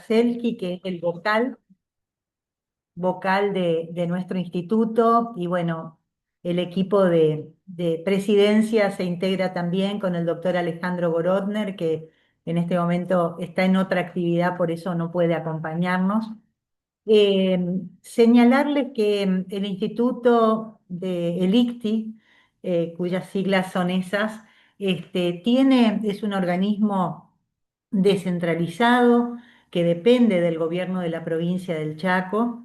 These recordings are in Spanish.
Selki, que es el vocal de nuestro instituto, y bueno, el equipo de presidencia se integra también con el doctor Alejandro Gorodner, que en este momento está en otra actividad, por eso no puede acompañarnos. Eh, Señalarles que el Instituto el ICTI, cuyas siglas son esas, es un organismo descentralizado que depende del gobierno de la provincia del Chaco,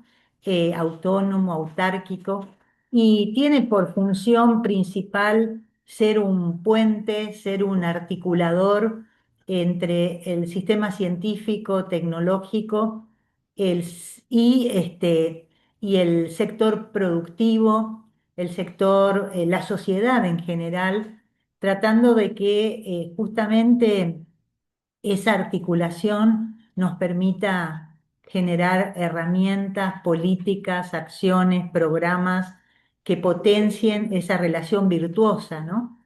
autónomo, autárquico, y tiene por función principal ser un puente, ser un articulador entre el sistema científico, tecnológico, y el sector productivo, la sociedad en general, tratando de que justamente esa articulación nos permita generar herramientas, políticas, acciones, programas que potencien esa relación virtuosa, ¿no?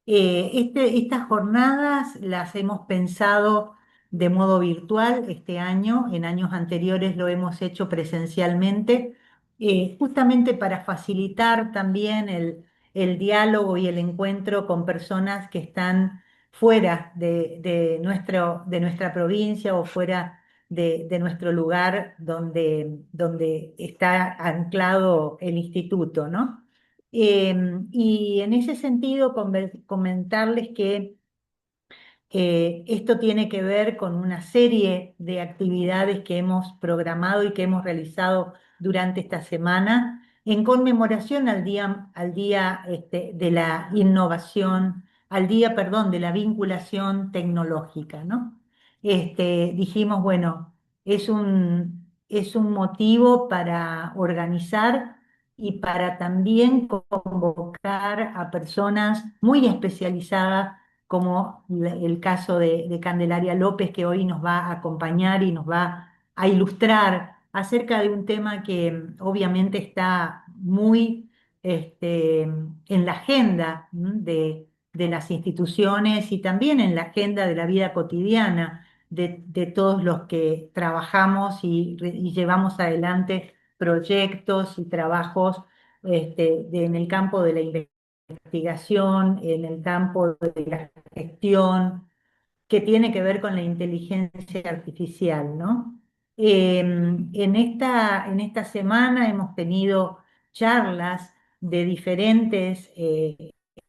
Estas jornadas las hemos pensado de modo virtual este año, en años anteriores lo hemos hecho presencialmente, justamente para facilitar también el diálogo y el encuentro con personas que están fuera de nuestra provincia o fuera de nuestro lugar donde está anclado el instituto, ¿no? Y en ese sentido, comentarles que esto tiene que ver con una serie de actividades que hemos programado y que hemos realizado durante esta semana en conmemoración al día de la innovación, al día, perdón, de la vinculación tecnológica, ¿no? Dijimos, bueno, es un motivo para organizar y para también convocar a personas muy especializadas como el caso de Candelaria López, que hoy nos va a acompañar y nos va a ilustrar acerca de un tema que obviamente está muy en la agenda de las instituciones y también en la agenda de la vida cotidiana de todos los que trabajamos y llevamos adelante proyectos y trabajos en el campo de la investigación, en el campo de la gestión, que tiene que ver con la inteligencia artificial, ¿no? En esta semana hemos tenido charlas de diferentes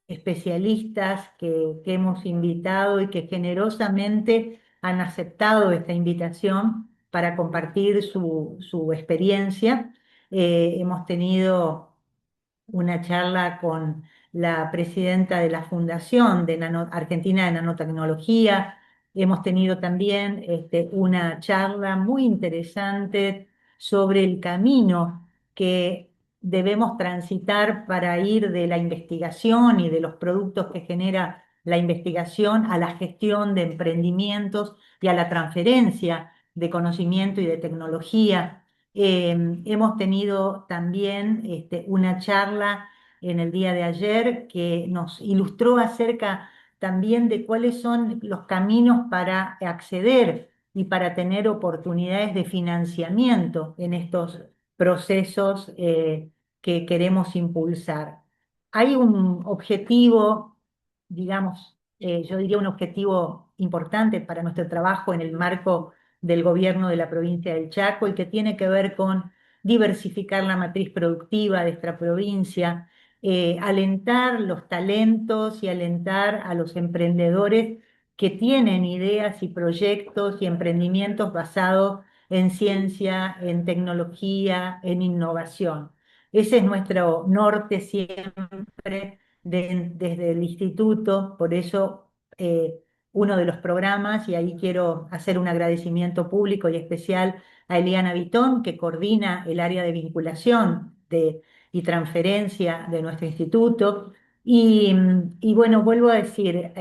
especialistas que hemos invitado y que generosamente han aceptado esta invitación para compartir su experiencia. Hemos tenido una charla con la presidenta de la Fundación Argentina de Nanotecnología. Hemos tenido también una charla muy interesante sobre el camino que debemos transitar para ir de la investigación y de los productos que genera la investigación a la gestión de emprendimientos y a la transferencia de conocimiento y de tecnología. Hemos tenido también una charla en el día de ayer que nos ilustró acerca también de cuáles son los caminos para acceder y para tener oportunidades de financiamiento en estos procesos que queremos impulsar. Hay un objetivo, digamos, yo diría un objetivo importante para nuestro trabajo en el marco del gobierno de la provincia del Chaco y que tiene que ver con diversificar la matriz productiva de esta provincia, alentar los talentos y alentar a los emprendedores que tienen ideas y proyectos y emprendimientos basados en ciencia, en tecnología, en innovación. Ese es nuestro norte siempre desde el instituto, por eso uno de los programas, y ahí quiero hacer un agradecimiento público y especial a Eliana Vitón, que coordina el área de vinculación y transferencia de nuestro instituto. Y bueno, vuelvo a decir,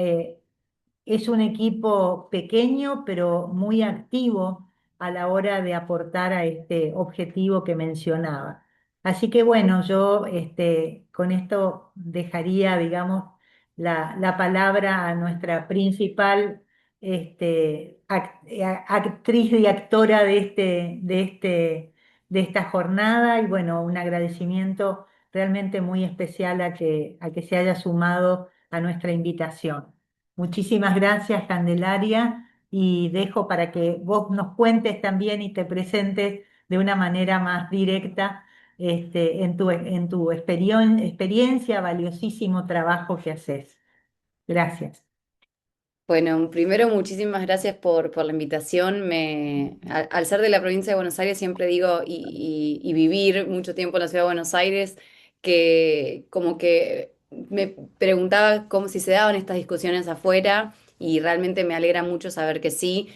es un equipo pequeño, pero muy activo a la hora de aportar a este objetivo que mencionaba. Así que bueno, yo con esto dejaría, digamos, la palabra a nuestra principal actriz y actora de esta jornada y bueno, un agradecimiento realmente muy especial a que se haya sumado a nuestra invitación. Muchísimas gracias, Candelaria, y dejo para que vos nos cuentes también y te presentes de una manera más directa en tu experiencia, valiosísimo trabajo que haces. Gracias. Bueno, primero muchísimas gracias por la invitación. Al ser de la provincia de Buenos Aires siempre digo y vivir mucho tiempo en la ciudad de Buenos Aires, que como que me preguntaba cómo si se daban estas discusiones afuera y realmente me alegra mucho saber que sí.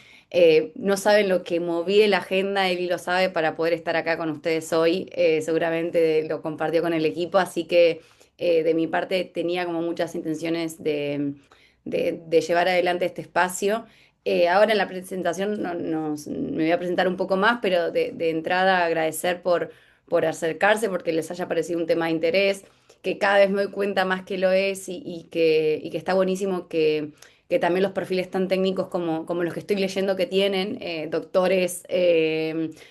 No saben lo que moví la agenda, Eli lo sabe, para poder estar acá con ustedes hoy. Seguramente lo compartió con el equipo, así que de mi parte tenía como muchas intenciones de llevar adelante este espacio. Ahora en la presentación me voy a presentar un poco más, pero de entrada agradecer por acercarse, porque les haya parecido un tema de interés, que cada vez me doy cuenta más que lo es y que está buenísimo que también los perfiles tan técnicos como los que estoy leyendo que tienen, doctores,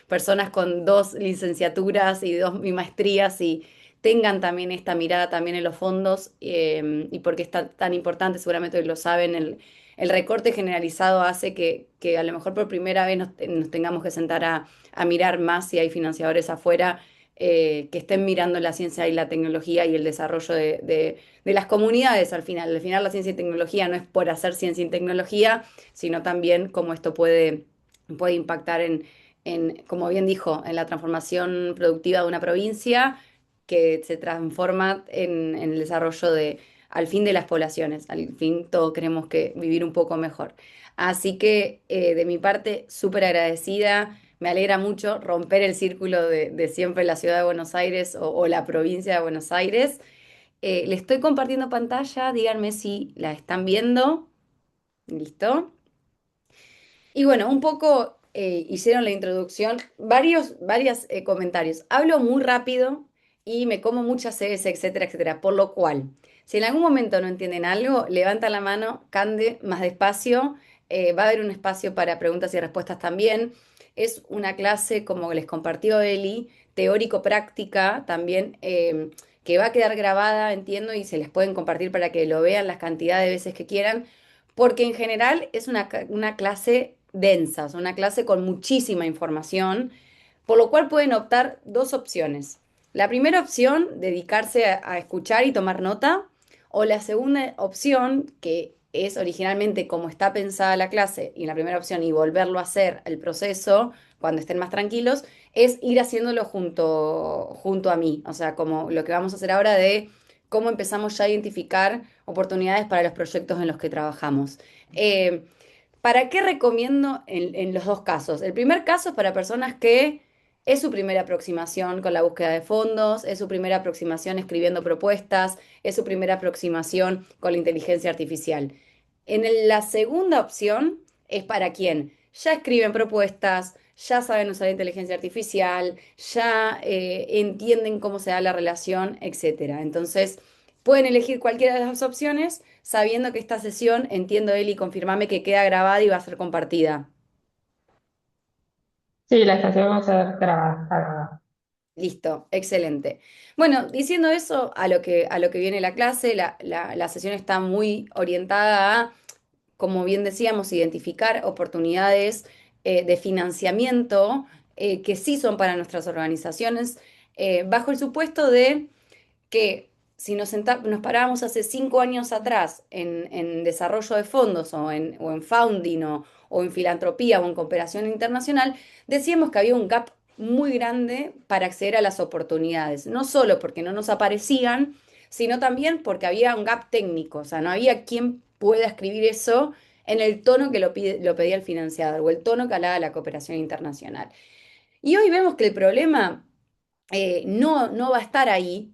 personas con dos licenciaturas y dos maestrías y tengan también esta mirada también en los fondos y porque es tan importante, seguramente hoy lo saben, el recorte generalizado hace que a lo mejor por primera vez nos tengamos que sentar a mirar más si hay financiadores afuera que estén mirando la ciencia y la tecnología y el desarrollo de las comunidades al final. Al final la ciencia y tecnología no es por hacer ciencia y tecnología, sino también cómo esto puede impactar como bien dijo, en la transformación productiva de una provincia que se transforma en el desarrollo al fin de las poblaciones. Al fin todos queremos que vivir un poco mejor. Así que de mi parte, súper agradecida. Me alegra mucho romper el círculo de siempre la ciudad de Buenos Aires o la provincia de Buenos Aires. Le estoy compartiendo pantalla, díganme si la están viendo. ¿Listo? Y bueno, un poco hicieron la introducción, varios comentarios. Hablo muy rápido y me como muchas S, etcétera, etcétera. Por lo cual, si en algún momento no entienden algo, levanta la mano, Cande, más despacio. Va a haber un espacio para preguntas y respuestas también. Es una clase, como les compartió Eli, teórico-práctica también, que va a quedar grabada, entiendo, y se les pueden compartir para que lo vean las cantidades de veces que quieran porque en general es una clase densa, es una clase con muchísima información, por lo cual pueden optar dos opciones. La primera opción, dedicarse a escuchar y tomar nota, o la segunda opción, que es originalmente como está pensada la clase, y la primera opción, y volverlo a hacer el proceso cuando estén más tranquilos, es ir haciéndolo junto a mí, o sea, como lo que vamos a hacer ahora de cómo empezamos ya a identificar oportunidades para los proyectos en los que trabajamos. Eh, ¿Para qué recomiendo en los dos casos? El primer caso es para personas que es su primera aproximación con la búsqueda de fondos, es su primera aproximación escribiendo propuestas, es su primera aproximación con la inteligencia artificial. La segunda opción es para quien ya escriben propuestas, ya saben usar inteligencia artificial, ya entienden cómo se da la relación, etcétera. Entonces, pueden elegir cualquiera de las dos opciones, sabiendo que esta sesión, entiendo Eli, confirmame que queda grabada y va a ser compartida. Sí, la estación va a ser grabada, está grabada. Listo, excelente. Bueno, diciendo eso, a lo que viene la clase, la sesión está muy orientada a como bien decíamos, identificar oportunidades de financiamiento que sí son para nuestras organizaciones, bajo el supuesto de que si nos parábamos hace 5 años atrás en desarrollo de fondos o en founding o en filantropía o en cooperación internacional, decíamos que había un gap muy grande para acceder a las oportunidades, no solo porque no nos aparecían, sino también porque había un gap técnico, o sea, no había quien pueda escribir eso en el tono que lo pedía el financiador o el tono que hablaba la cooperación internacional. Y hoy vemos que el problema no va a estar ahí.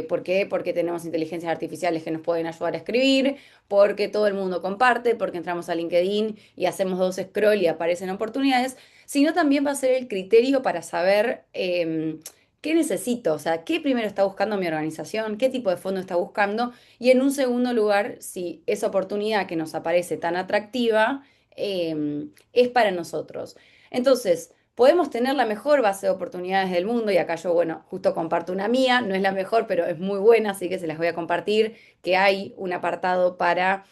¿Por qué? Porque tenemos inteligencias artificiales que nos pueden ayudar a escribir, porque todo el mundo comparte, porque entramos a LinkedIn y hacemos dos scroll y aparecen oportunidades, sino también va a ser el criterio para saber qué necesito, o sea, qué primero está buscando mi organización, qué tipo de fondo está buscando, y en un segundo lugar, si esa oportunidad que nos aparece tan atractiva, es para nosotros. Entonces, podemos tener la mejor base de oportunidades del mundo y acá yo, bueno, justo comparto una mía, no es la mejor, pero es muy buena, así que se las voy a compartir, que hay un apartado para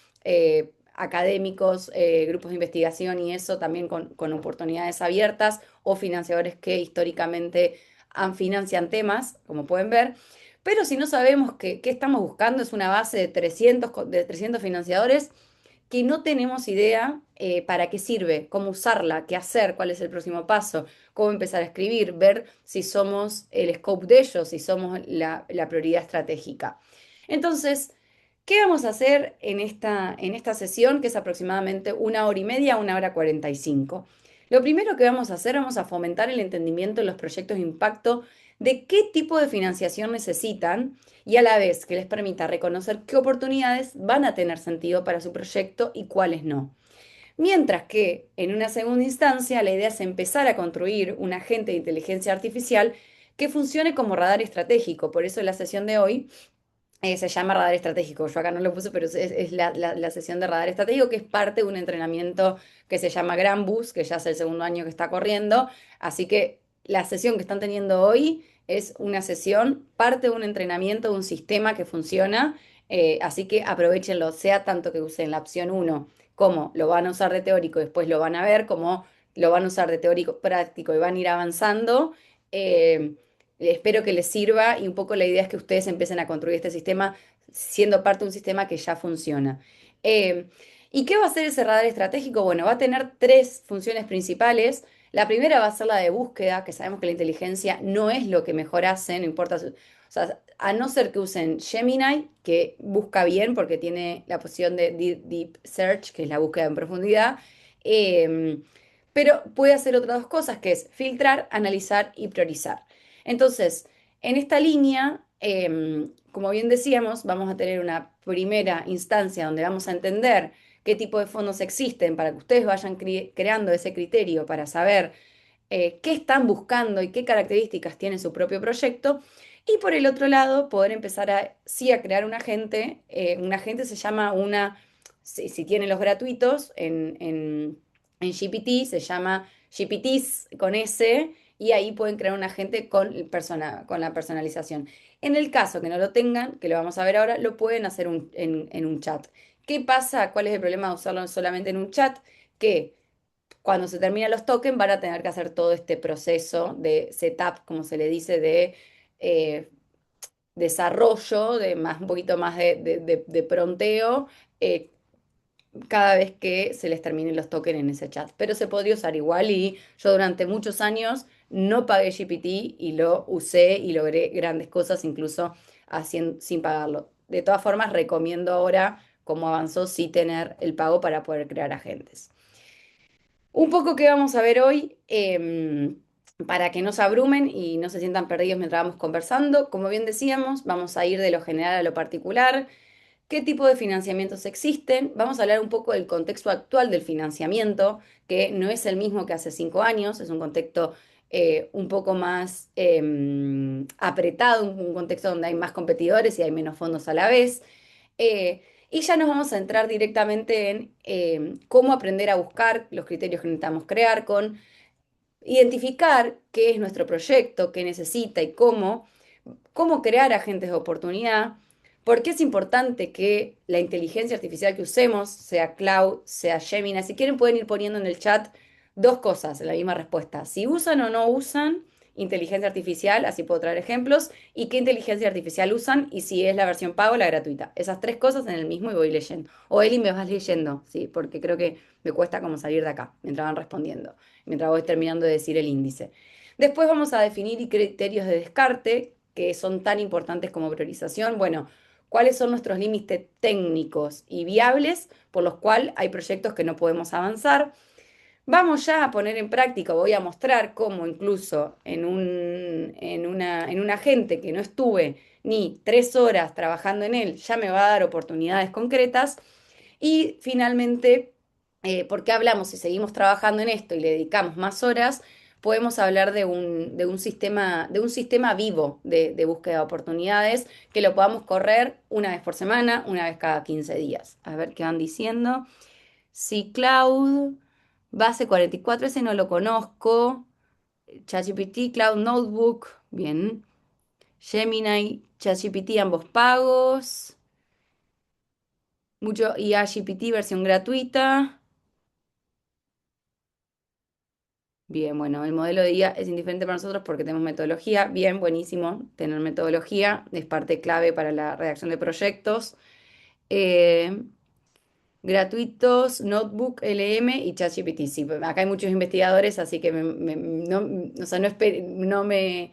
académicos, grupos de investigación y eso también con oportunidades abiertas o financiadores que históricamente financian temas, como pueden ver. Pero si no sabemos qué estamos buscando, es una base de 300 financiadores que no tenemos idea para qué sirve, cómo usarla, qué hacer, cuál es el próximo paso, cómo empezar a escribir, ver si somos el scope de ellos, si somos la prioridad estratégica. Entonces, ¿qué vamos a hacer en esta sesión, que es aproximadamente 1 hora y media, 1 hora 45? Lo primero que vamos a hacer, vamos a fomentar el entendimiento de los proyectos de impacto, de qué tipo de financiación necesitan y a la vez que les permita reconocer qué oportunidades van a tener sentido para su proyecto y cuáles no. Mientras que, en una segunda instancia, la idea es empezar a construir un agente de inteligencia artificial que funcione como radar estratégico. Por eso la sesión de hoy se llama radar estratégico. Yo acá no lo puse, pero es la sesión de radar estratégico, que es parte de un entrenamiento que se llama Grambus, que ya es el segundo año que está corriendo. Así que la sesión que están teniendo hoy es una sesión, parte de un entrenamiento de un sistema que funciona. Así que aprovechenlo, sea tanto que usen la opción uno como lo van a usar de teórico, después lo van a ver, como lo van a usar de teórico práctico y van a ir avanzando. Eh, Espero que les sirva y un poco la idea es que ustedes empiecen a construir este sistema siendo parte de un sistema que ya funciona. Eh, ¿Y qué va a hacer ese radar estratégico? Bueno, va a tener tres funciones principales. La primera va a ser la de búsqueda, que sabemos que la inteligencia no es lo que mejor hace, no importa, o sea, a no ser que usen Gemini, que busca bien porque tiene la posición de Deep Search, que es la búsqueda en profundidad. Eh, pero puede hacer otras dos cosas, que es filtrar, analizar y priorizar. Entonces, en esta línea, como bien decíamos, vamos a tener una primera instancia donde vamos a entender qué tipo de fondos existen para que ustedes vayan creando ese criterio para saber qué están buscando y qué características tiene su propio proyecto. Y por el otro lado, poder empezar sí, a crear un agente. Un agente se llama si tienen los gratuitos en GPT, se llama GPTs con S, y ahí pueden crear un agente con la personalización. En el caso que no lo tengan, que lo vamos a ver ahora, lo pueden hacer en un chat. ¿Qué pasa? ¿Cuál es el problema de usarlo solamente en un chat? Que cuando se terminan los tokens van a tener que hacer todo este proceso de setup, como se le dice, de eh, desarrollo, un poquito más de pronteo, eh, cada vez que se les terminen los tokens en ese chat. Pero se podría usar igual y yo durante muchos años no pagué GPT y lo usé y logré grandes cosas incluso sin pagarlo. De todas formas, recomiendo ahora, como avanzó, sí tener el pago para poder crear agentes. Un poco que vamos a ver hoy, para que no se abrumen y no se sientan perdidos mientras vamos conversando. Como bien decíamos, vamos a ir de lo general a lo particular. ¿Qué tipo de financiamientos existen? Vamos a hablar un poco del contexto actual del financiamiento, que no es el mismo que hace 5 años, es un contexto un poco más apretado, un contexto donde hay más competidores y hay menos fondos a la vez. Y ya nos vamos a entrar directamente en cómo aprender a buscar los criterios que necesitamos crear, con identificar qué es nuestro proyecto, qué necesita y cómo crear agentes de oportunidad, por qué es importante que la inteligencia artificial que usemos, sea Cloud, sea Gemini, si quieren pueden ir poniendo en el chat dos cosas en la misma respuesta, si usan o no usan inteligencia artificial, así puedo traer ejemplos, y qué inteligencia artificial usan y si es la versión pago o la gratuita. Esas tres cosas en el mismo y voy leyendo. O Eli, me vas leyendo, ¿sí? Porque creo que me cuesta como salir de acá mientras van respondiendo, mientras voy terminando de decir el índice. Después vamos a definir criterios de descarte, que son tan importantes como priorización. Bueno, cuáles son nuestros límites técnicos y viables por los cuales hay proyectos que no podemos avanzar. Vamos ya a poner en práctica, voy a mostrar cómo incluso en un agente que no estuve ni 3 horas trabajando en él, ya me va a dar oportunidades concretas. Y finalmente, ¿por qué hablamos? Si seguimos trabajando en esto y le dedicamos más horas, podemos hablar de un sistema vivo de búsqueda de oportunidades que lo podamos correr una vez por semana, una vez cada 15 días. A ver qué van diciendo. Sí, Cloud, Base 44, ese no lo conozco. ChatGPT, Cloud Notebook, bien. Gemini, ChatGPT, ambos pagos. Mucho IA GPT, versión gratuita. Bien, bueno, el modelo de IA es indiferente para nosotros porque tenemos metodología. Bien, buenísimo. Tener metodología es parte clave para la redacción de proyectos. Eh, Gratuitos, Notebook, LM y ChatGPT. Sí, acá hay muchos investigadores, así que no, o sea, no me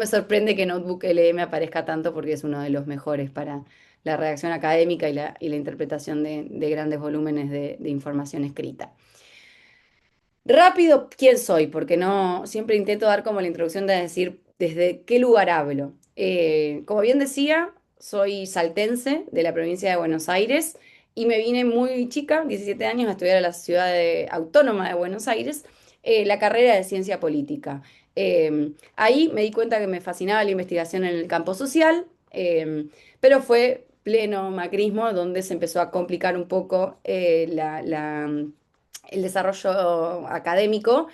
sorprende que Notebook LM aparezca tanto porque es uno de los mejores para la redacción académica y la interpretación de grandes volúmenes de información escrita. Rápido, ¿quién soy? Porque no, siempre intento dar como la introducción de decir desde qué lugar hablo. Como bien decía, soy saltense de la provincia de Buenos Aires y me vine muy chica, 17 años, a estudiar a la autónoma de Buenos Aires, la carrera de ciencia política. Ahí me di cuenta que me fascinaba la investigación en el campo social, pero fue pleno macrismo donde se empezó a complicar un poco el desarrollo académico,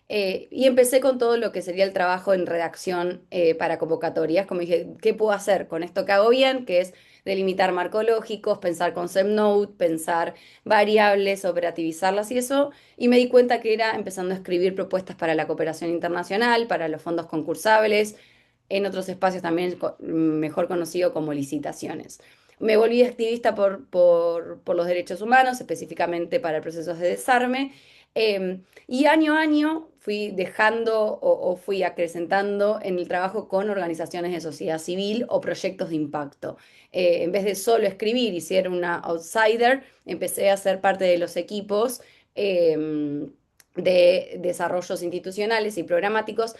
y empecé con todo lo que sería el trabajo en redacción para convocatorias. Como dije, ¿qué puedo hacer con esto que hago bien? Que es delimitar marcológicos, pensar concept note, pensar variables, operativizarlas y eso. Y me di cuenta que era empezando a escribir propuestas para la cooperación internacional, para los fondos concursables, en otros espacios también mejor conocido como licitaciones. Me volví activista por los derechos humanos, específicamente para procesos de desarme, y año a año fui dejando o fui acrecentando en el trabajo con organizaciones de sociedad civil o proyectos de impacto. En vez de solo escribir y ser una outsider, empecé a ser parte de los equipos de desarrollos institucionales y programáticos,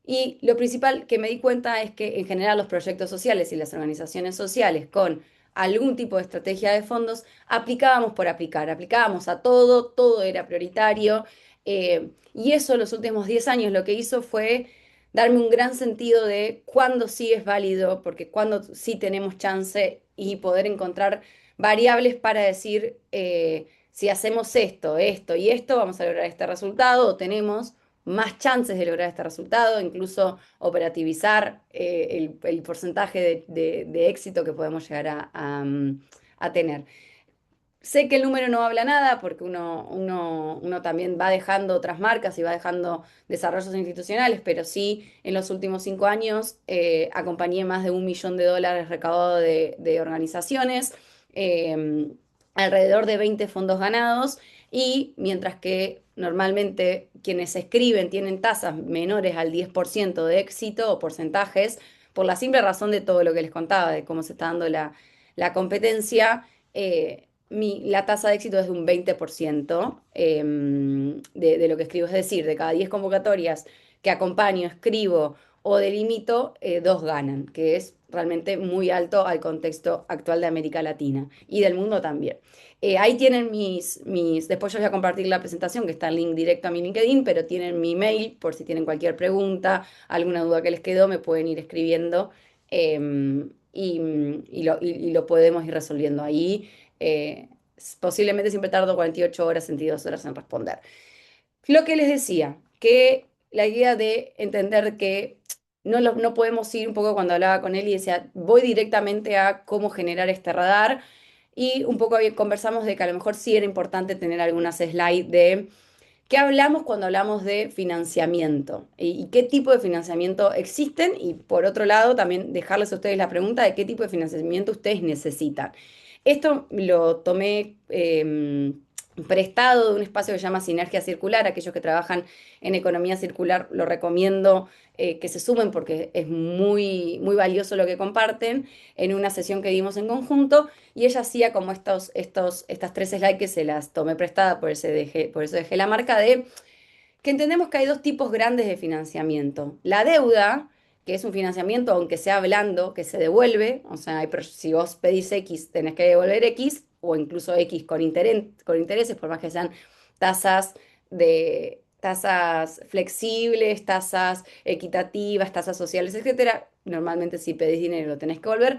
y lo principal que me di cuenta es que en general los proyectos sociales y las organizaciones sociales con algún tipo de estrategia de fondos aplicábamos por aplicar, aplicábamos a todo, todo era prioritario, y eso los últimos 10 años lo que hizo fue darme un gran sentido de cuándo sí es válido, porque cuándo sí tenemos chance y poder encontrar variables para decir, si hacemos esto, esto y esto, vamos a lograr este resultado o tenemos más chances de lograr este resultado, incluso operativizar el porcentaje de éxito que podemos llegar a tener. Sé que el número no habla nada porque uno también va dejando otras marcas y va dejando desarrollos institucionales, pero sí en los últimos 5 años acompañé más de $1 millón recaudado de organizaciones, eh, alrededor de 20 fondos ganados, y mientras que normalmente quienes escriben tienen tasas menores al 10% de éxito o porcentajes, por la simple razón de todo lo que les contaba, de cómo se está dando la competencia. La tasa de éxito es de un 20% de lo que escribo. Es decir, de cada 10 convocatorias que acompaño, escribo o delimito, dos ganan, que es realmente muy alto al contexto actual de América Latina y del mundo también. Ahí tienen después yo voy a compartir la presentación, que está el link directo a mi LinkedIn, pero tienen mi mail por si tienen cualquier pregunta, alguna duda que les quedó, me pueden ir escribiendo, y lo podemos ir resolviendo ahí. eh, Posiblemente siempre tardo 48 horas, 62 horas en responder. Lo que les decía, que la idea de entender que no podemos ir, un poco cuando hablaba con él y decía, voy directamente a cómo generar este radar, y un poco conversamos de que a lo mejor sí era importante tener algunas slides de qué hablamos cuando hablamos de financiamiento y qué tipo de financiamiento existen, y por otro lado también dejarles a ustedes la pregunta de qué tipo de financiamiento ustedes necesitan. Esto lo tomé prestado de un espacio que se llama Sinergia Circular. Aquellos que trabajan en economía circular lo recomiendo, que se sumen porque es muy, muy valioso lo que comparten, en una sesión que dimos en conjunto, y ella hacía como estas tres slides que se las tomé prestada, por eso dejé la marca de que entendemos que hay dos tipos grandes de financiamiento. La deuda, que es un financiamiento, aunque sea blando, que se devuelve, o sea, si vos pedís X, tenés que devolver X, o incluso X con intereses, por más que sean tasas flexibles, tasas equitativas, tasas sociales, etcétera. Normalmente si pedís dinero lo tenés que volver.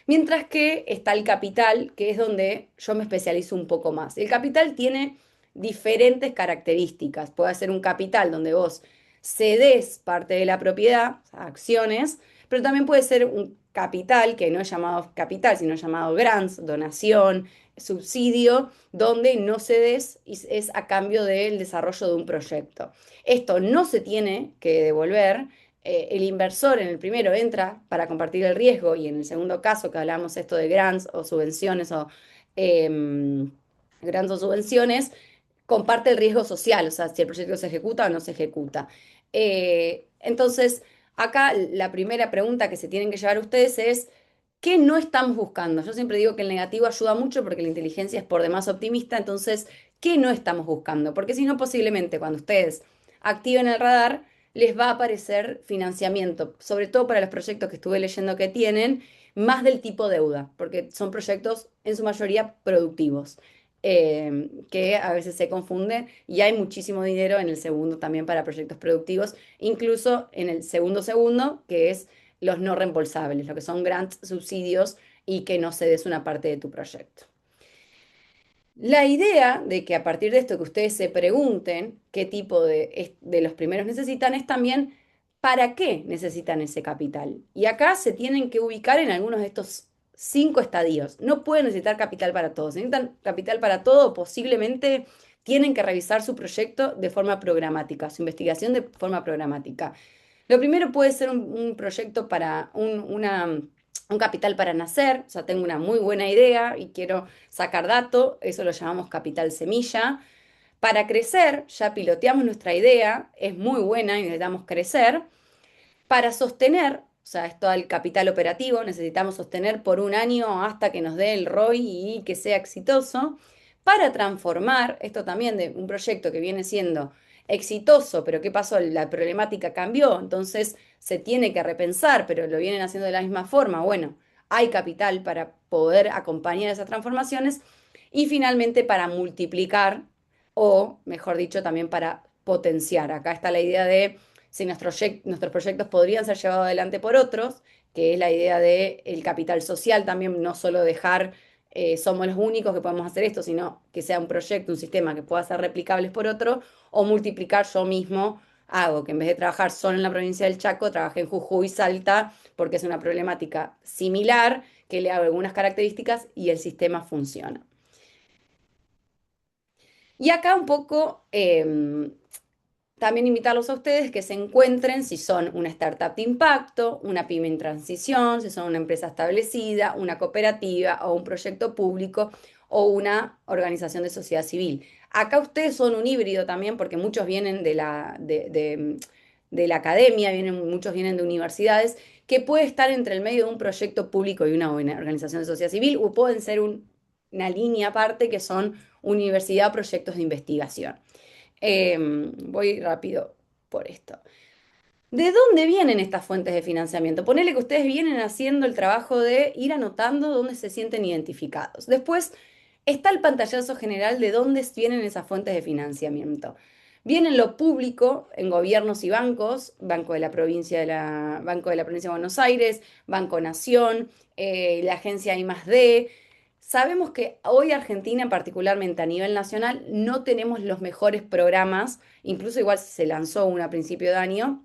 Mientras que está el capital, que es donde yo me especializo un poco más. El capital tiene diferentes características. Puede ser un capital donde vos cedes parte de la propiedad, o sea, acciones, pero también puede ser un capital que no es llamado capital, sino llamado grants, donación, subsidio, donde no cedes y es a cambio del desarrollo de un proyecto. Esto no se tiene que devolver. El inversor en el primero entra para compartir el riesgo y en el segundo caso que hablamos esto de grants o subvenciones o grants o subvenciones, comparte el riesgo social, o sea, si el proyecto se ejecuta o no se ejecuta. Entonces, acá la primera pregunta que se tienen que llevar ustedes es, ¿qué no estamos buscando? Yo siempre digo que el negativo ayuda mucho porque la inteligencia es por demás optimista, entonces, ¿qué no estamos buscando? Porque si no, posiblemente cuando ustedes activen el radar, les va a aparecer financiamiento, sobre todo para los proyectos que estuve leyendo que tienen, más del tipo deuda, porque son proyectos en su mayoría productivos, que a veces se confunden y hay muchísimo dinero en el segundo también para proyectos productivos, incluso en el segundo, que es los no reembolsables, lo que son grants, subsidios y que no cedes una parte de tu proyecto. La idea de que a partir de esto que ustedes se pregunten qué tipo de los primeros necesitan es también para qué necesitan ese capital. Y acá se tienen que ubicar en algunos de estos 5 estadios. No pueden necesitar capital para todo. Si necesitan capital para todo, posiblemente tienen que revisar su proyecto de forma programática, su investigación de forma programática. Lo primero puede ser un proyecto para un capital para nacer, o sea, tengo una muy buena idea y quiero sacar dato, eso lo llamamos capital semilla. Para crecer, ya piloteamos nuestra idea, es muy buena y necesitamos crecer. Para sostener, o sea, es todo el capital operativo, necesitamos sostener por un año hasta que nos dé el ROI y que sea exitoso. Para transformar, esto también de un proyecto que viene siendo exitoso, pero ¿qué pasó? La problemática cambió, entonces se tiene que repensar, pero lo vienen haciendo de la misma forma. Bueno, hay capital para poder acompañar esas transformaciones y finalmente para multiplicar o, mejor dicho, también para potenciar. Acá está la idea de si nuestros proyectos podrían ser llevados adelante por otros, que es la idea del capital social también, no solo dejar, somos los únicos que podemos hacer esto, sino que sea un proyecto, un sistema que pueda ser replicable por otro, o multiplicar yo mismo. Hago que en vez de trabajar solo en la provincia del Chaco, trabajé en Jujuy y Salta, porque es una problemática similar, que le hago algunas características y el sistema funciona. Y acá un poco también invitarlos a ustedes que se encuentren si son una startup de impacto, una pyme en transición, si son una empresa establecida, una cooperativa o un proyecto público o una organización de sociedad civil. Acá ustedes son un híbrido también porque muchos vienen de la academia, muchos vienen de universidades, que puede estar entre el medio de un proyecto público y una organización de sociedad civil o pueden ser una línea aparte que son universidad o proyectos de investigación. Voy rápido por esto. ¿De dónde vienen estas fuentes de financiamiento? Ponele que ustedes vienen haciendo el trabajo de ir anotando dónde se sienten identificados. Después está el pantallazo general de dónde vienen esas fuentes de financiamiento. Vienen lo público en gobiernos y bancos, Banco de la Provincia de Buenos Aires, Banco Nación, la agencia I+D. Sabemos que hoy Argentina, particularmente a nivel nacional, no tenemos los mejores programas, incluso igual se lanzó uno a principio de año,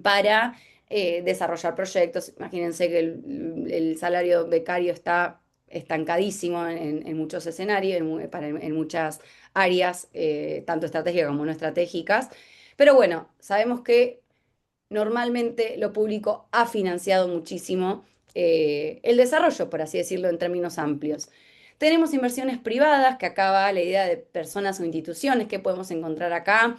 para desarrollar proyectos. Imagínense que el salario becario está estancadísimo en muchos escenarios, en muchas áreas, tanto estratégicas como no estratégicas. Pero bueno, sabemos que normalmente lo público ha financiado muchísimo el desarrollo, por así decirlo, en términos amplios. Tenemos inversiones privadas, que acá va la idea de personas o instituciones que podemos encontrar acá.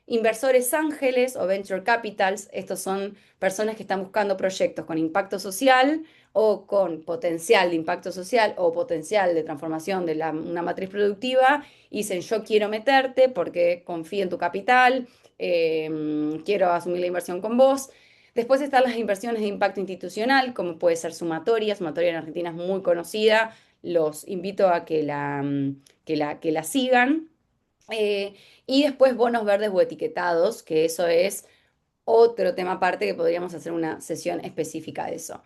Inversores ángeles o venture capitals, estos son personas que están buscando proyectos con impacto social o con potencial de impacto social o potencial de transformación de una matriz productiva y dicen yo quiero meterte porque confío en tu capital, quiero asumir la inversión con vos. Después están las inversiones de impacto institucional, como puede ser Sumatoria. Sumatoria en Argentina es muy conocida. Los invito a que la sigan. Eh, y después bonos verdes o etiquetados, que eso es otro tema aparte que podríamos hacer una sesión específica de eso.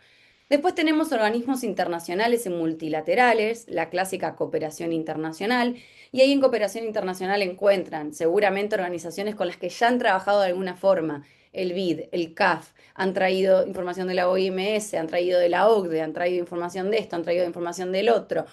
Después tenemos organismos internacionales y multilaterales, la clásica cooperación internacional, y ahí en cooperación internacional encuentran seguramente organizaciones con las que ya han trabajado de alguna forma, el BID, el CAF, han traído información de la OMS, han traído de la OCDE, han traído información de esto, han traído información del otro,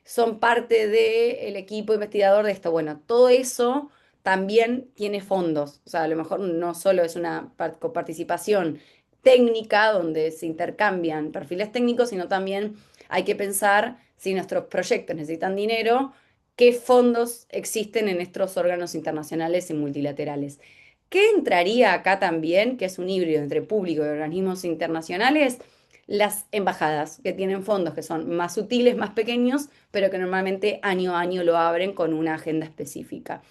son parte del equipo investigador de esto. Bueno, todo eso también tiene fondos, o sea, a lo mejor no solo es una coparticipación técnica donde se intercambian perfiles técnicos, sino también hay que pensar si nuestros proyectos necesitan dinero, qué fondos existen en estos órganos internacionales y multilaterales. ¿Qué entraría acá también, que es un híbrido entre público y organismos internacionales? Las embajadas, que tienen fondos que son más sutiles, más pequeños, pero que normalmente año a año lo abren con una agenda específica.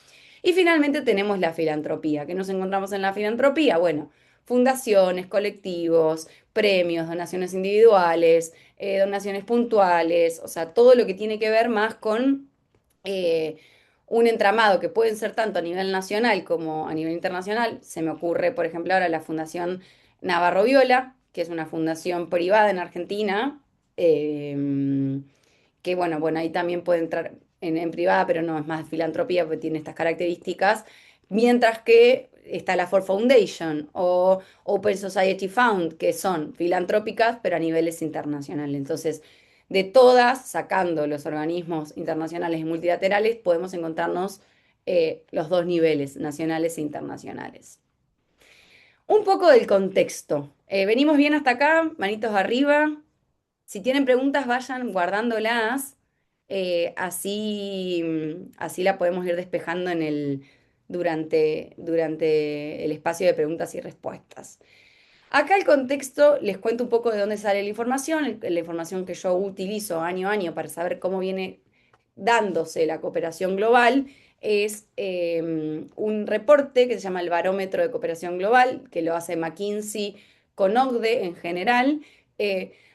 Y finalmente tenemos la filantropía. ¿Qué nos encontramos en la filantropía? Bueno, fundaciones, colectivos, premios, donaciones individuales, donaciones puntuales, o sea, todo lo que tiene que ver más con eh, un entramado que pueden ser tanto a nivel nacional como a nivel internacional. Se me ocurre, por ejemplo, ahora la Fundación Navarro Viola, que es una fundación privada en Argentina, que bueno, ahí también puede entrar en privada, pero no es más filantropía porque tiene estas características. Mientras que está la Ford Foundation o Open Society Fund, que son filantrópicas, pero a niveles internacionales. Entonces, de todas, sacando los organismos internacionales y multilaterales, podemos encontrarnos los dos niveles, nacionales e internacionales. Un poco del contexto. ¿Venimos bien hasta acá? Manitos arriba. Si tienen preguntas, vayan guardándolas. Así la podemos ir despejando durante el espacio de preguntas y respuestas. Acá el contexto, les cuento un poco de dónde sale la información, la información que yo utilizo año a año para saber cómo viene dándose la cooperación global, es un reporte que se llama el Barómetro de Cooperación Global, que lo hace McKinsey con OCDE en general,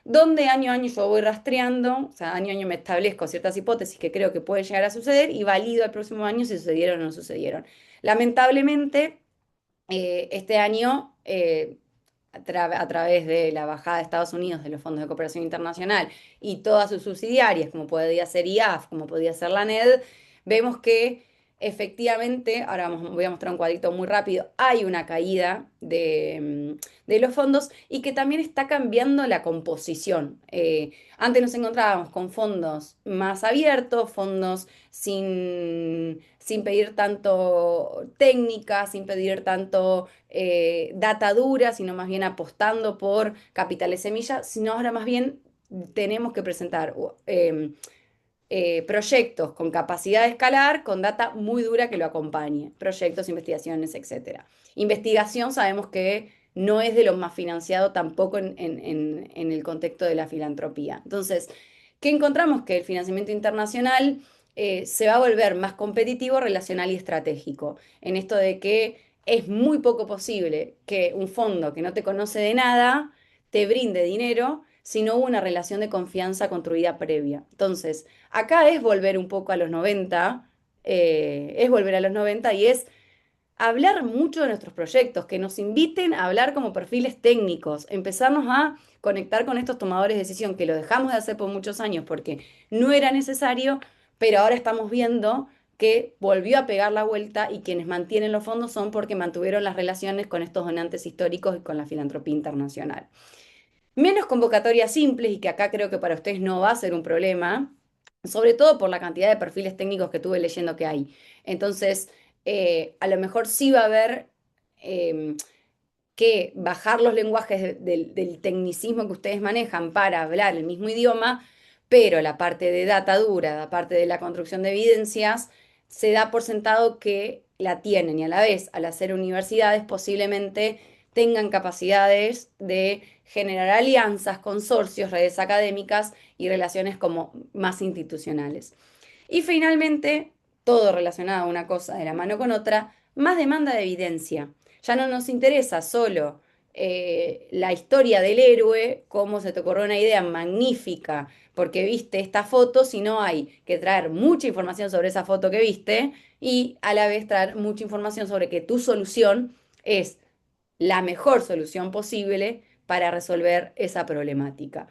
donde año a año yo voy rastreando, o sea, año a año me establezco ciertas hipótesis que creo que pueden llegar a suceder y valido el próximo año si sucedieron o no sucedieron. Lamentablemente, este año, a través de la bajada de Estados Unidos de los fondos de cooperación internacional y todas sus subsidiarias, como podría ser IAF, como podría ser la NED, vemos que efectivamente, ahora voy a mostrar un cuadrito muy rápido, hay una caída de los fondos y que también está cambiando la composición. Antes nos encontrábamos con fondos más abiertos, fondos sin pedir tanto técnica, sin pedir tanto data dura, sino más bien apostando por capitales semillas, sino ahora más bien tenemos que presentar proyectos con capacidad de escalar, con data muy dura que lo acompañe, proyectos, investigaciones, etcétera. Investigación sabemos que no es de lo más financiado tampoco en el contexto de la filantropía. Entonces, ¿qué encontramos? Que el financiamiento internacional se va a volver más competitivo, relacional y estratégico, en esto de que es muy poco posible que un fondo que no te conoce de nada te brinde dinero si no hubo una relación de confianza construida previa. Entonces, acá es volver un poco a los 90, es volver a los 90 y es hablar mucho de nuestros proyectos, que nos inviten a hablar como perfiles técnicos, empezarnos a conectar con estos tomadores de decisión, que lo dejamos de hacer por muchos años porque no era necesario, pero ahora estamos viendo que volvió a pegar la vuelta y quienes mantienen los fondos son porque mantuvieron las relaciones con estos donantes históricos y con la filantropía internacional. Menos convocatorias simples y que acá creo que para ustedes no va a ser un problema, sobre todo por la cantidad de perfiles técnicos que tuve leyendo que hay. Entonces, a lo mejor sí va a haber eh, que bajar los lenguajes del tecnicismo que ustedes manejan para hablar el mismo idioma, pero la parte de data dura, la parte de la construcción de evidencias, se da por sentado que la tienen y a la vez, al hacer universidades, posiblemente tengan capacidades de generar alianzas, consorcios, redes académicas y relaciones como más institucionales. Y finalmente, todo relacionado a una cosa de la mano con otra, más demanda de evidencia. Ya no nos interesa solo la historia del héroe, cómo se te ocurrió una idea magnífica porque viste esta foto, sino hay que traer mucha información sobre esa foto que viste y a la vez traer mucha información sobre que tu solución es la mejor solución posible para resolver esa problemática.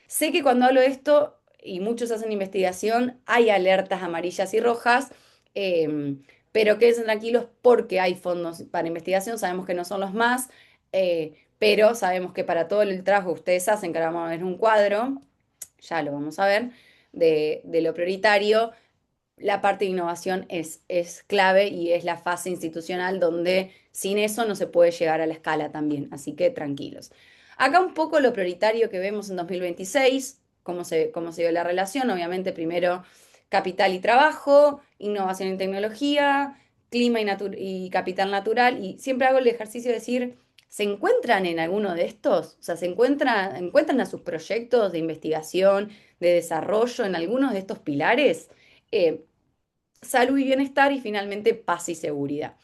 Sé que cuando hablo de esto, y muchos hacen investigación, hay alertas amarillas y rojas, eh, pero quédense tranquilos porque hay fondos para investigación, sabemos que no son los más, pero sabemos que para todo el trabajo que ustedes hacen, que ahora vamos a ver un cuadro, ya lo vamos a ver, de lo prioritario, la parte de innovación es clave y es la fase institucional donde sin eso no se puede llegar a la escala también, así que tranquilos. Acá un poco lo prioritario que vemos en 2026, cómo se dio la relación, obviamente primero capital y trabajo, innovación y tecnología, clima y capital natural, y siempre hago el ejercicio de decir, ¿se encuentran en alguno de estos? O sea, ¿encuentran a sus proyectos de investigación, de desarrollo en algunos de estos pilares? Eh, Salud y bienestar y finalmente paz y seguridad.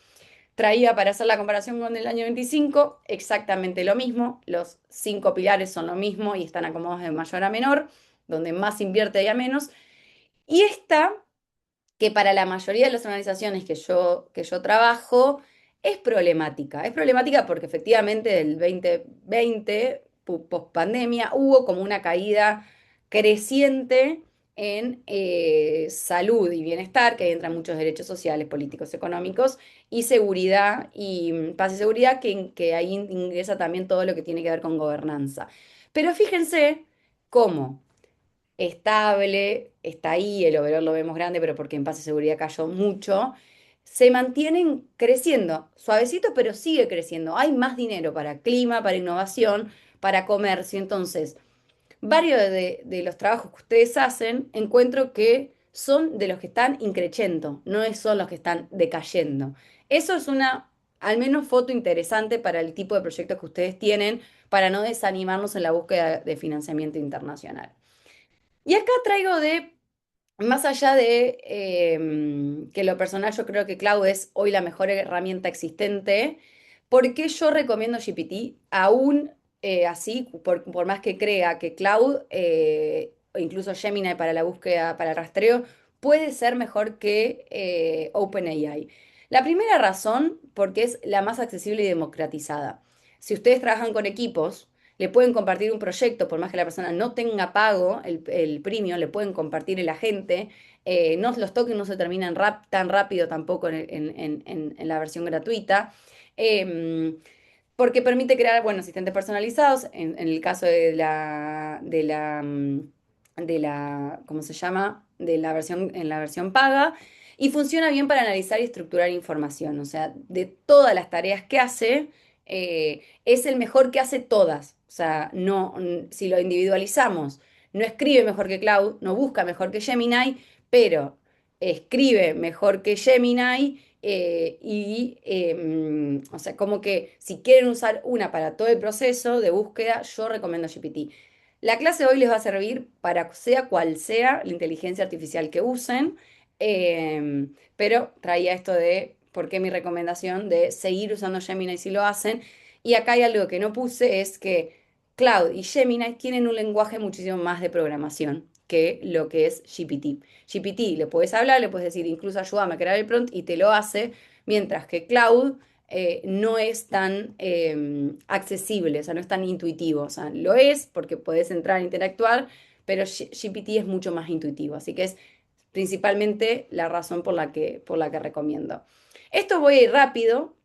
Traía para hacer la comparación con el año 25 exactamente lo mismo, los 5 pilares son lo mismo y están acomodados de mayor a menor, donde más invierte y a menos. Y esta, que para la mayoría de las organizaciones que yo trabajo, es problemática porque efectivamente del 2020, post pandemia, hubo como una caída creciente en salud y bienestar, que ahí entran muchos derechos sociales, políticos, económicos, y seguridad y paz y seguridad, que ahí ingresa también todo lo que tiene que ver con gobernanza. Pero fíjense cómo estable, está ahí, el overall lo vemos grande, pero porque en paz y seguridad cayó mucho, se mantienen creciendo, suavecito, pero sigue creciendo. Hay más dinero para clima, para innovación, para comercio. Entonces, varios de los trabajos que ustedes hacen, encuentro que son de los que están increciendo, no son los que están decayendo. Eso es una, al menos, foto interesante para el tipo de proyectos que ustedes tienen, para no desanimarnos en la búsqueda de financiamiento internacional. Y acá traigo más allá de que lo personal yo creo que Cloud es hoy la mejor herramienta existente, ¿por qué yo recomiendo GPT? Aún así, por más que crea que Cloud, o incluso Gemini para la búsqueda, para el rastreo, puede ser mejor que OpenAI. La primera razón, porque es la más accesible y democratizada. Si ustedes trabajan con equipos, le pueden compartir un proyecto, por más que la persona no tenga pago el premium, le pueden compartir el agente. No, los tokens no se terminan tan rápido tampoco en la versión gratuita. Eh, Porque permite crear, bueno, asistentes personalizados, en el caso de la, ¿cómo se llama? En la versión paga, y funciona bien para analizar y estructurar información, o sea, de todas las tareas que hace, es el mejor que hace todas, o sea, no, si lo individualizamos, no escribe mejor que Cloud, no busca mejor que Gemini, pero escribe mejor que Gemini o sea, como que si quieren usar una para todo el proceso de búsqueda, yo recomiendo GPT. La clase de hoy les va a servir para sea cual sea la inteligencia artificial que usen, pero traía esto de por qué mi recomendación de seguir usando Gemini si lo hacen. Y acá hay algo que no puse, es que Cloud y Gemini tienen un lenguaje muchísimo más de programación que lo que es GPT. GPT le puedes hablar, le puedes decir incluso ayúdame a crear el prompt y te lo hace, mientras que Cloud no es tan accesible, o sea, no es tan intuitivo. O sea, lo es porque puedes entrar a interactuar, pero GPT es mucho más intuitivo, así que es principalmente la razón por la que recomiendo. Esto voy a ir rápido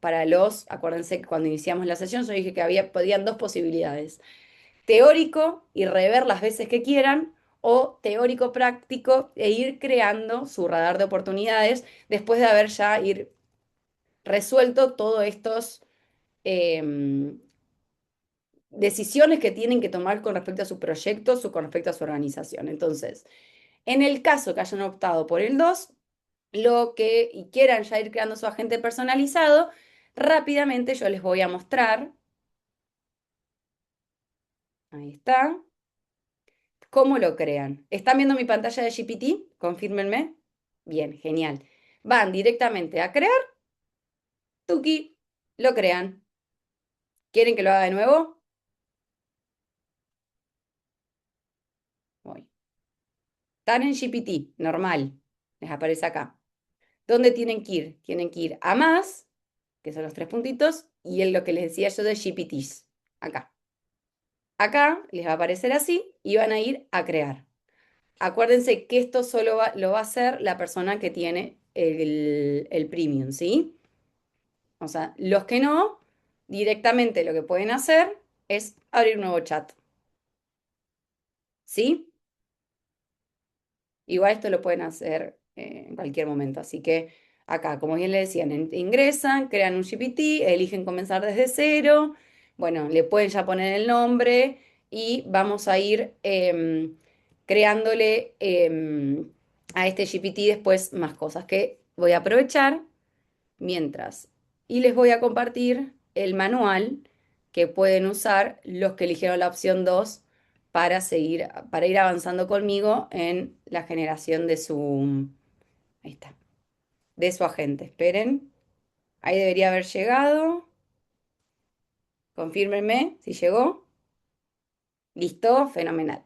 acuérdense que cuando iniciamos la sesión yo dije que podían dos posibilidades: teórico y rever las veces que quieran, o teórico práctico e ir creando su radar de oportunidades después de haber ya ir resuelto todos estos decisiones que tienen que tomar con respecto a su proyecto o con respecto a su organización. Entonces, en el caso que hayan optado por el 2 y quieran ya ir creando su agente personalizado, rápidamente yo les voy a mostrar, ahí está, cómo lo crean. ¿Están viendo mi pantalla de GPT? Confírmenme. Bien, genial. Van directamente a crear, tuki, lo crean. ¿Quieren que lo haga de nuevo? Voy. Están en GPT, normal. Les aparece acá. ¿Dónde tienen que ir? Tienen que ir a más, que son los 3 puntitos, y en lo que les decía yo de GPTs. Acá. Acá les va a aparecer así y van a ir a crear. Acuérdense que esto solo lo va a hacer la persona que tiene el premium, ¿sí? O sea, los que no, directamente lo que pueden hacer es abrir un nuevo chat, ¿sí? Igual esto lo pueden hacer en cualquier momento. Así que acá, como bien le decían, ingresan, crean un GPT, eligen comenzar desde cero. Bueno, le pueden ya poner el nombre y vamos a ir creándole a este GPT después más cosas que voy a aprovechar mientras. Y les voy a compartir el manual que pueden usar los que eligieron la opción 2 para seguir, para ir avanzando conmigo en la generación de su, ahí está, de su agente. Esperen, ahí debería haber llegado. Confírmenme si llegó. Listo, fenomenal.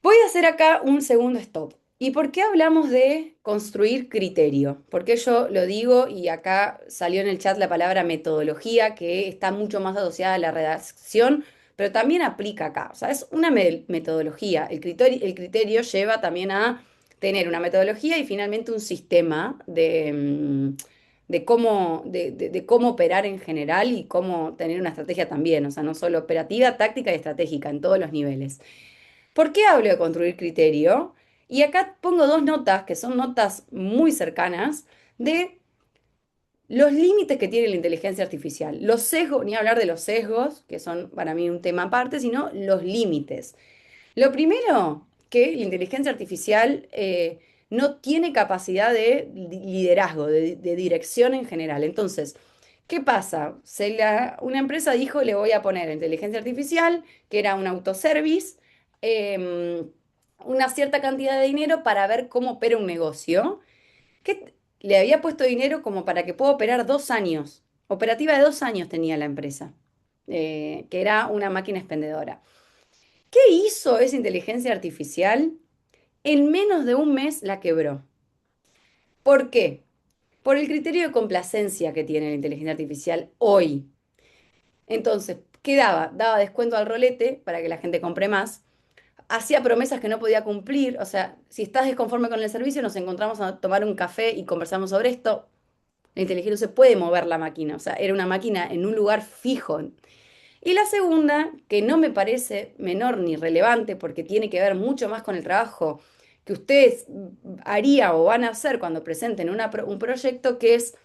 Voy a hacer acá un segundo stop. ¿Y por qué hablamos de construir criterio? Porque yo lo digo y acá salió en el chat la palabra metodología, que está mucho más asociada a la redacción, pero también aplica acá. O sea, es una metodología. El criterio lleva también a tener una metodología y finalmente un sistema de cómo, de cómo operar en general y cómo tener una estrategia también. O sea, no solo operativa, táctica y estratégica en todos los niveles. ¿Por qué hablo de construir criterio? Y acá pongo dos notas, que son notas muy cercanas, de los límites que tiene la inteligencia artificial. Los sesgos, ni hablar de los sesgos, que son para mí un tema aparte, sino los límites. Lo primero, que la inteligencia artificial no tiene capacidad de liderazgo, de dirección en general. Entonces, ¿qué pasa? Una empresa dijo, le voy a poner inteligencia artificial, que era un autoservice, em, una cierta cantidad de dinero para ver cómo opera un negocio, que le había puesto dinero como para que pueda operar 2 años. Operativa de 2 años tenía la empresa, que era una máquina expendedora. ¿Qué hizo esa inteligencia artificial? En menos de un mes la quebró. ¿Por qué? Por el criterio de complacencia que tiene la inteligencia artificial hoy. Entonces, ¿qué daba? Daba descuento al rolete para que la gente compre más. Hacía promesas que no podía cumplir. O sea, si estás desconforme con el servicio, nos encontramos a tomar un café y conversamos sobre esto. La inteligencia no se puede mover la máquina. O sea, era una máquina en un lugar fijo. Y la segunda, que no me parece menor ni relevante porque tiene que ver mucho más con el trabajo que ustedes harían o van a hacer cuando presenten un proyecto, que es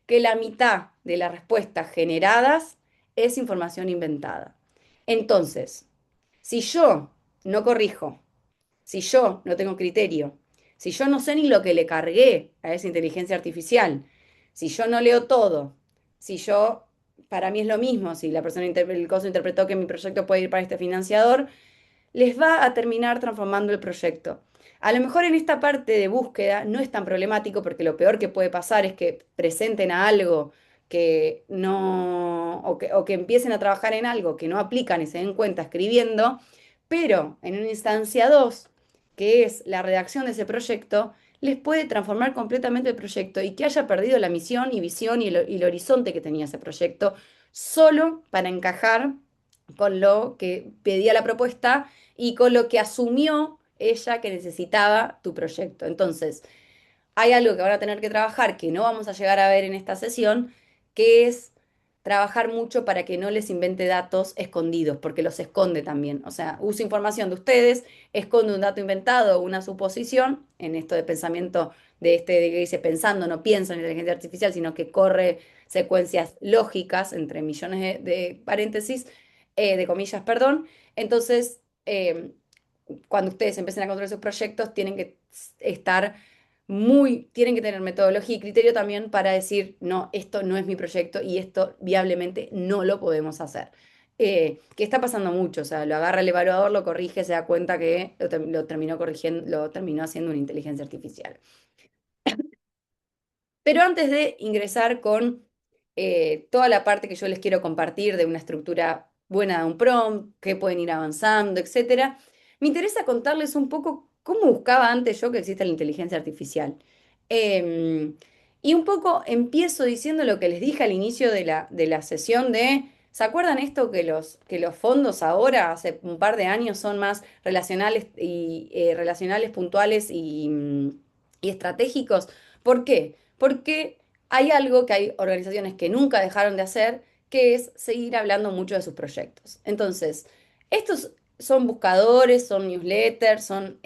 que la mitad de las respuestas generadas es información inventada. Entonces, si yo no corrijo, si yo no tengo criterio, si yo no sé ni lo que le cargué a esa inteligencia artificial, si yo no leo todo, si yo, para mí es lo mismo, si la persona, el coso interpretó que mi proyecto puede ir para este financiador, les va a terminar transformando el proyecto. A lo mejor en esta parte de búsqueda no es tan problemático porque lo peor que puede pasar es que presenten a algo que no, o que empiecen a trabajar en algo que no aplican y se den cuenta escribiendo, pero en una instancia 2 que es la redacción de ese proyecto, les puede transformar completamente el proyecto y que haya perdido la misión y visión y el horizonte que tenía ese proyecto solo para encajar con lo que pedía la propuesta y con lo que asumió ella que necesitaba tu proyecto. Entonces, hay algo que van a tener que trabajar que no vamos a llegar a ver en esta sesión, que es trabajar mucho para que no les invente datos escondidos, porque los esconde también. O sea, usa información de ustedes, esconde un dato inventado o una suposición, en esto de pensamiento de que dice pensando, no pienso en inteligencia artificial, sino que corre secuencias lógicas entre millones de paréntesis, de comillas, perdón. Entonces, cuando ustedes empiecen a construir sus proyectos, tienen que estar tienen que tener metodología y criterio también para decir, no, esto no es mi proyecto y esto viablemente no lo podemos hacer. Que está pasando mucho, o sea, lo agarra el evaluador, lo corrige, se da cuenta que lo terminó corrigiendo, lo terminó haciendo una inteligencia artificial. Pero antes de ingresar con toda la parte que yo les quiero compartir de una estructura buena de un prompt, que pueden ir avanzando, etcétera, me interesa contarles un poco cómo buscaba antes yo que existe la inteligencia artificial. Y un poco empiezo diciendo lo que les dije al inicio de la sesión de ¿Se acuerdan esto que los fondos ahora, hace un par de años, son más relacionales y relacionales, puntuales y estratégicos? ¿Por qué? Porque hay algo que hay organizaciones que nunca dejaron de hacer, que es seguir hablando mucho de sus proyectos. Entonces, estos son buscadores, son newsletters, son,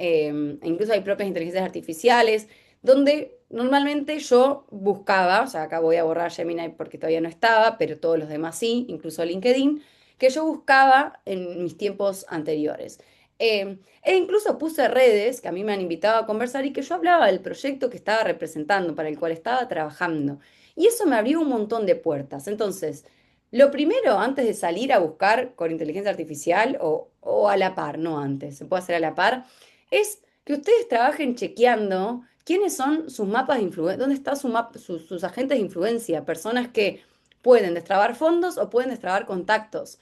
incluso hay propias inteligencias artificiales, donde normalmente yo buscaba, o sea, acá voy a borrar Gemini porque todavía no estaba, pero todos los demás sí, incluso LinkedIn, que yo buscaba en mis tiempos anteriores. E incluso puse redes que a mí me han invitado a conversar y que yo hablaba del proyecto que estaba representando, para el cual estaba trabajando. Y eso me abrió un montón de puertas. Entonces, lo primero, antes de salir a buscar con inteligencia artificial o a la par, no antes, se puede hacer a la par, es que ustedes trabajen chequeando quiénes son sus mapas de influencia, dónde están sus agentes de influencia, personas que pueden destrabar fondos o pueden destrabar contactos.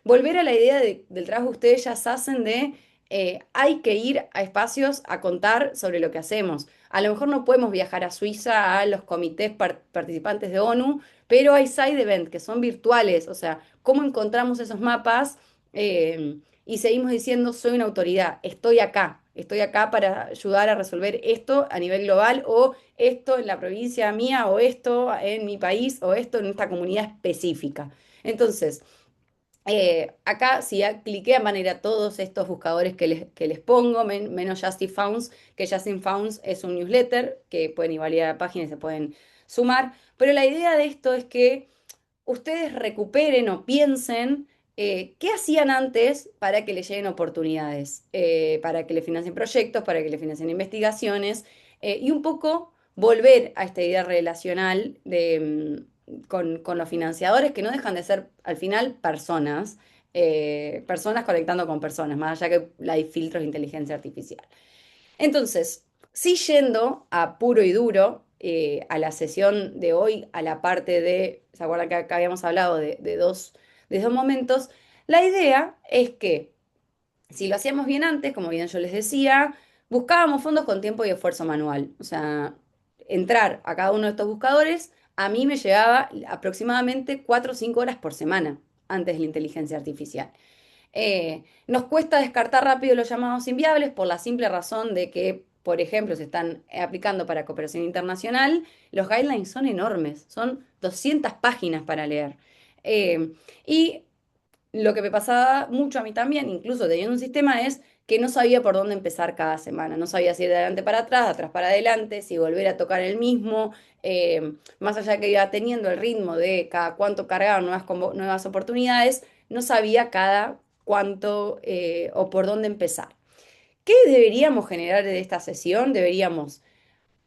Volver a la idea del trabajo que ustedes ya hacen de hay que ir a espacios a contar sobre lo que hacemos. A lo mejor no podemos viajar a Suiza a los comités participantes de ONU, pero hay side events que son virtuales, o sea, cómo encontramos esos mapas y seguimos diciendo, soy una autoridad, estoy acá para ayudar a resolver esto a nivel global o esto en la provincia mía o esto en mi país o esto en esta comunidad específica. Entonces, acá si cliquean van a ir a todos estos buscadores que les pongo, menos Justin Founds, que Justin Founds es un newsletter que pueden ir validar la página y se pueden sumar. Pero la idea de esto es que ustedes recuperen o piensen qué hacían antes para que les lleguen oportunidades, para que le financien proyectos, para que le financien investigaciones y un poco volver a esta idea relacional con los financiadores que no dejan de ser al final personas, personas conectando con personas, más allá que hay filtros de inteligencia artificial. Entonces, sí yendo a puro y duro, a la sesión de hoy, a la parte de, ¿se acuerdan que acá habíamos hablado de dos momentos? La idea es que si lo hacíamos bien antes, como bien yo les decía, buscábamos fondos con tiempo y esfuerzo manual. O sea, entrar a cada uno de estos buscadores, a mí me llevaba aproximadamente 4 o 5 horas por semana antes de la inteligencia artificial. Nos cuesta descartar rápido los llamados inviables por la simple razón de que, por ejemplo, se están aplicando para cooperación internacional, los guidelines son enormes, son 200 páginas para leer. Y lo que me pasaba mucho a mí también, incluso teniendo un sistema, es que no sabía por dónde empezar cada semana. No sabía si ir de adelante para atrás, de atrás para adelante, si volver a tocar el mismo. Más allá que iba teniendo el ritmo de cada cuánto cargar nuevas oportunidades, no sabía cada cuánto o por dónde empezar. ¿Qué deberíamos generar de esta sesión? Deberíamos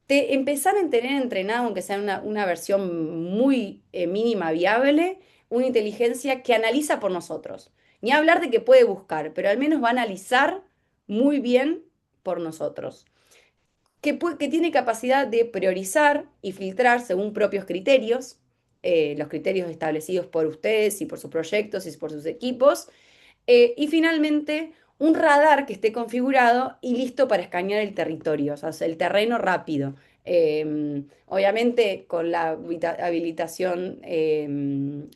empezar a tener entrenado, aunque sea una versión muy mínima viable, una inteligencia que analiza por nosotros. Ni hablar de que puede buscar, pero al menos va a analizar muy bien por nosotros. Que tiene capacidad de priorizar y filtrar según propios criterios, los criterios establecidos por ustedes y por sus proyectos y por sus equipos, y finalmente, un radar que esté configurado y listo para escanear el territorio, o sea, el terreno rápido. Obviamente con la habilitación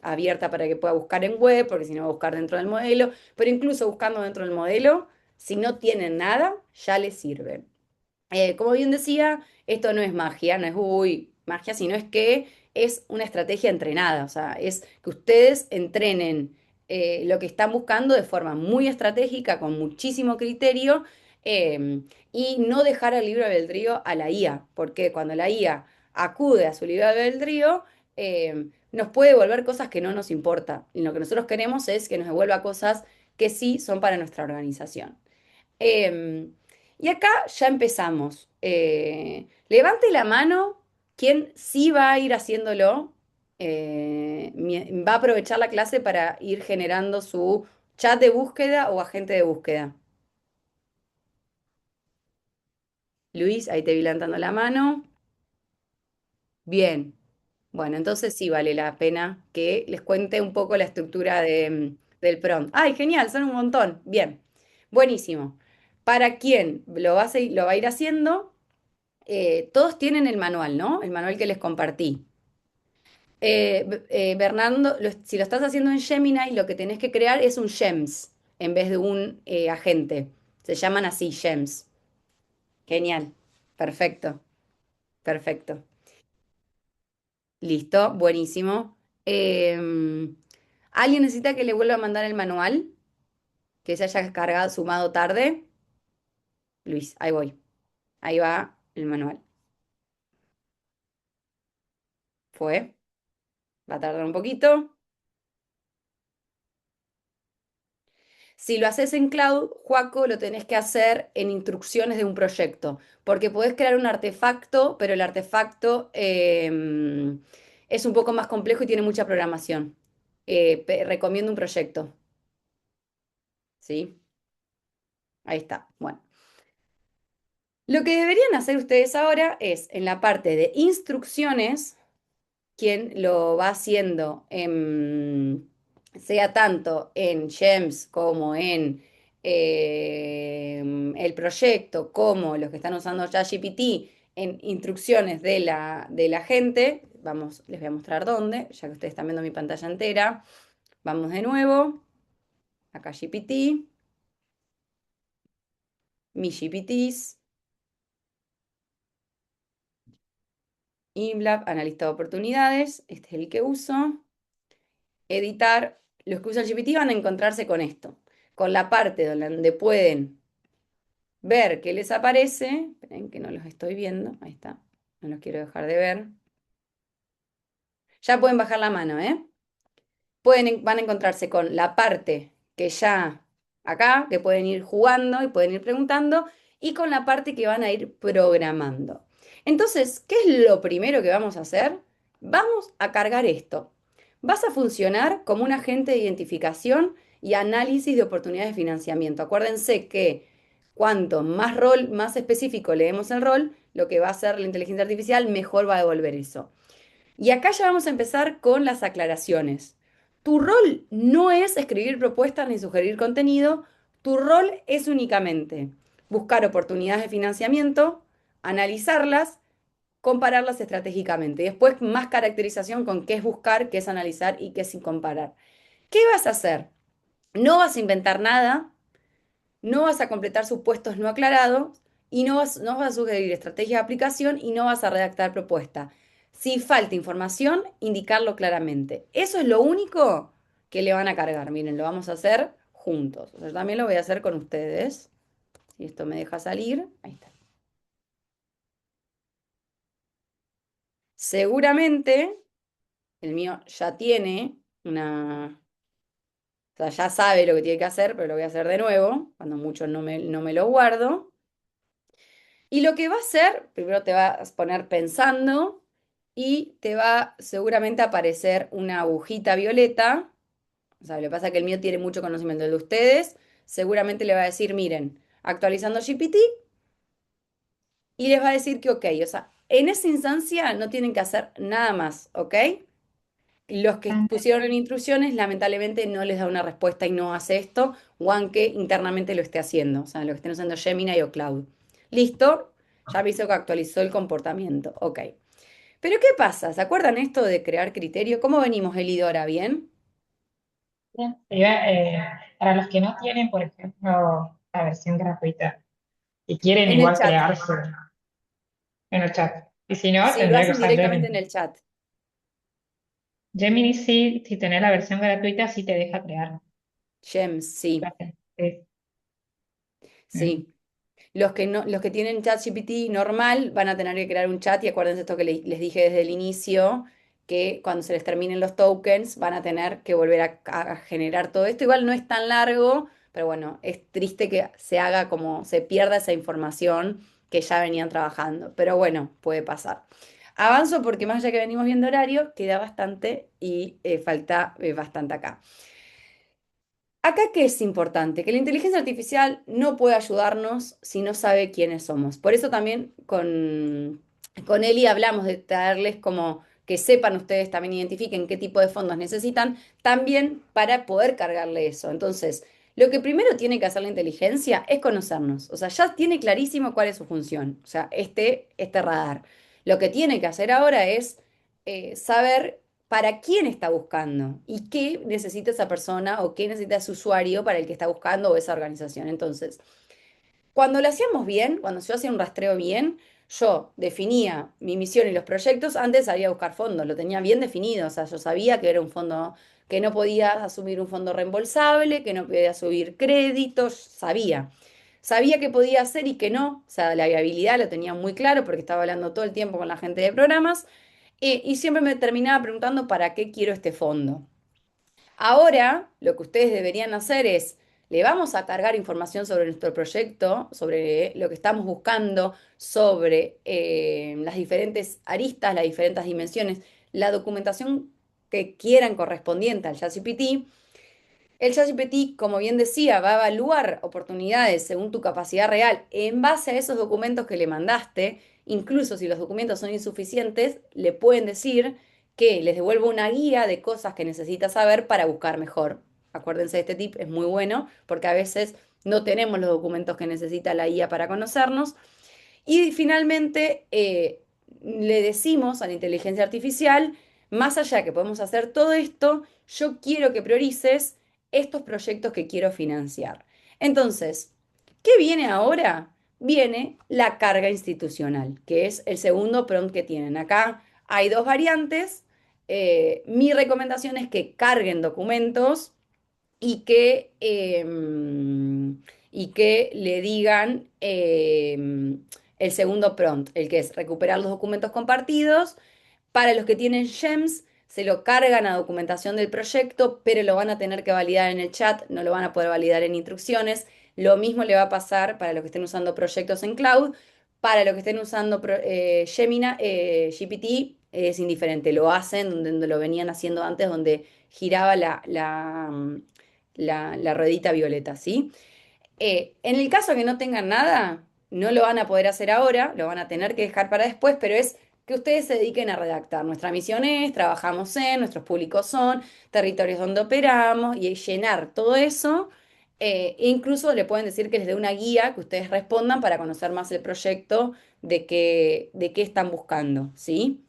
abierta para que pueda buscar en web, porque si no va a buscar dentro del modelo, pero incluso buscando dentro del modelo, si no tienen nada, ya les sirve. Como bien decía, esto no es magia, no es magia, sino es que es una estrategia entrenada, o sea, es que ustedes entrenen lo que están buscando de forma muy estratégica, con muchísimo criterio, y no dejar el libre albedrío a la IA, porque cuando la IA acude a su libre albedrío, nos puede devolver cosas que no nos importa, y lo que nosotros queremos es que nos devuelva cosas que sí son para nuestra organización. Em, y acá ya empezamos. Levante la mano quien sí va a ir haciéndolo. Va a aprovechar la clase para ir generando su chat de búsqueda o agente de búsqueda. Luis, ahí te vi levantando la mano. Bien. Bueno, entonces sí vale la pena que les cuente un poco la estructura del prompt. ¡Ay, genial! Son un montón. Bien. Buenísimo. ¿Para quién lo va a ir haciendo? Todos tienen el manual, ¿no? El manual que les compartí. Bernardo, si lo estás haciendo en Gemini, lo que tenés que crear es un GEMS en vez de un agente. Se llaman así, GEMS. Genial. Perfecto, perfecto. Listo, buenísimo. ¿Alguien necesita que le vuelva a mandar el manual? Que se haya cargado, sumado tarde. Luis, ahí voy. Ahí va el manual. Fue. Va a tardar un poquito. Si lo haces en cloud, Joaco, lo tenés que hacer en instrucciones de un proyecto, porque podés crear un artefacto, pero el artefacto es un poco más complejo y tiene mucha programación. Recomiendo un proyecto, ¿sí? Ahí está. Bueno, lo que deberían hacer ustedes ahora es en la parte de instrucciones, quien lo va haciendo, sea tanto en GEMS como en el proyecto, como los que están usando ChatGPT en instrucciones de la gente. Vamos, les voy a mostrar dónde, ya que ustedes están viendo mi pantalla entera. Vamos de nuevo, acá GPT, mi GPTs, InLab, analista de oportunidades, este es el que uso. Editar, los que usan GPT van a encontrarse con esto, con la parte donde pueden ver qué les aparece. Esperen que no los estoy viendo, ahí está, no los quiero dejar de ver. Ya pueden bajar la mano, ¿eh? Van a encontrarse con la parte que ya acá, que pueden ir jugando y pueden ir preguntando, y con la parte que van a ir programando. Entonces, ¿qué es lo primero que vamos a hacer? Vamos a cargar esto. Vas a funcionar como un agente de identificación y análisis de oportunidades de financiamiento. Acuérdense que cuanto más rol, más específico leemos el rol, lo que va a hacer la inteligencia artificial, mejor va a devolver eso. Y acá ya vamos a empezar con las aclaraciones. Tu rol no es escribir propuestas ni sugerir contenido, tu rol es únicamente buscar oportunidades de financiamiento, analizarlas, compararlas estratégicamente. Y después más caracterización con qué es buscar, qué es analizar y qué es comparar. ¿Qué vas a hacer? No vas a inventar nada, no vas a completar supuestos no aclarados y no vas a sugerir estrategias de aplicación y no vas a redactar propuesta. Si falta información, indicarlo claramente. Eso es lo único que le van a cargar. Miren, lo vamos a hacer juntos. O sea, yo también lo voy a hacer con ustedes. Si esto me deja salir, ahí está. Seguramente el mío ya tiene una, o sea, ya sabe lo que tiene que hacer, pero lo voy a hacer de nuevo, cuando mucho no me lo guardo. Y lo que va a hacer, primero te va a poner pensando y te va seguramente a aparecer una agujita violeta. O sea, lo que pasa es que el mío tiene mucho conocimiento del de ustedes. Seguramente le va a decir, miren, actualizando GPT y les va a decir que ok. O sea, en esa instancia no tienen que hacer nada más, ¿ok? Los que pusieron en instrucciones, lamentablemente no les da una respuesta y no hace esto, o aunque internamente lo esté haciendo, o sea, lo que estén usando Gemini o Cloud. Listo, ya avisó que actualizó el comportamiento. Ok. Pero ¿qué pasa? ¿Se acuerdan esto de crear criterio? ¿Cómo venimos, Elidora? ¿Bien? Bien. Para los que no tienen, por ejemplo, la versión gratuita y quieren En el igual chat. crearse en el chat. Y si no, Sí, lo tendría que hacen usar directamente Gemini. en el chat. Gemini sí, si tenés la versión gratuita, sí te deja crear. Gems, sí, Sí. Mm. sí. Los que no, los que tienen ChatGPT normal van a tener que crear un chat y acuérdense esto que les dije desde el inicio, que cuando se les terminen los tokens van a tener que volver a generar todo esto. Igual no es tan largo, pero bueno, es triste que se haga como se pierda esa información que ya venían trabajando. Pero bueno, puede pasar. Avanzo porque más allá que venimos viendo horario, queda bastante y falta bastante acá. Acá, ¿qué es importante? Que la inteligencia artificial no puede ayudarnos si no sabe quiénes somos. Por eso también con Eli hablamos de traerles como que sepan ustedes, también identifiquen qué tipo de fondos necesitan, también para poder cargarle eso. Entonces, lo que primero tiene que hacer la inteligencia es conocernos. O sea, ya tiene clarísimo cuál es su función. O sea, este radar. Lo que tiene que hacer ahora es saber para quién está buscando y qué necesita esa persona o qué necesita ese usuario para el que está buscando o esa organización. Entonces, cuando lo hacíamos bien, cuando yo hacía un rastreo bien, yo definía mi misión y los proyectos, antes salía a buscar fondos, lo tenía bien definido, o sea, yo sabía que era un fondo, que no podía asumir un fondo reembolsable, que no podía subir créditos, sabía. Sabía que podía hacer y que no, o sea, la viabilidad lo tenía muy claro porque estaba hablando todo el tiempo con la gente de programas, y siempre me terminaba preguntando para qué quiero este fondo. Ahora, lo que ustedes deberían hacer es, le vamos a cargar información sobre nuestro proyecto, sobre lo que estamos buscando, sobre las diferentes aristas, las diferentes dimensiones, la documentación que quieran correspondiente al ChatGPT. El ChatGPT, como bien decía, va a evaluar oportunidades según tu capacidad real en base a esos documentos que le mandaste. Incluso si los documentos son insuficientes, le pueden decir que les devuelva una guía de cosas que necesita saber para buscar mejor. Acuérdense, este tip es muy bueno porque a veces no tenemos los documentos que necesita la guía para conocernos. Y finalmente, le decimos a la inteligencia artificial, más allá que podemos hacer todo esto, yo quiero que priorices estos proyectos que quiero financiar. Entonces, ¿qué viene ahora? Viene la carga institucional, que es el segundo prompt que tienen. Acá hay dos variantes. Mi recomendación es que carguen documentos y que le digan el segundo prompt, el que es recuperar los documentos compartidos. Para los que tienen GEMS, se lo cargan a documentación del proyecto, pero lo van a tener que validar en el chat, no lo van a poder validar en instrucciones. Lo mismo le va a pasar para los que estén usando proyectos en cloud. Para los que estén usando Gemini, GPT, es indiferente. Lo hacen donde lo venían haciendo antes, donde giraba la ruedita violeta, ¿sí? En el caso que no tengan nada, no lo van a poder hacer ahora, lo van a tener que dejar para después, pero es que ustedes se dediquen a redactar. Nuestra misión es, trabajamos en, nuestros públicos son, territorios donde operamos, y llenar todo eso. E incluso le pueden decir que les dé una guía que ustedes respondan para conocer más el proyecto, de qué están buscando, ¿sí?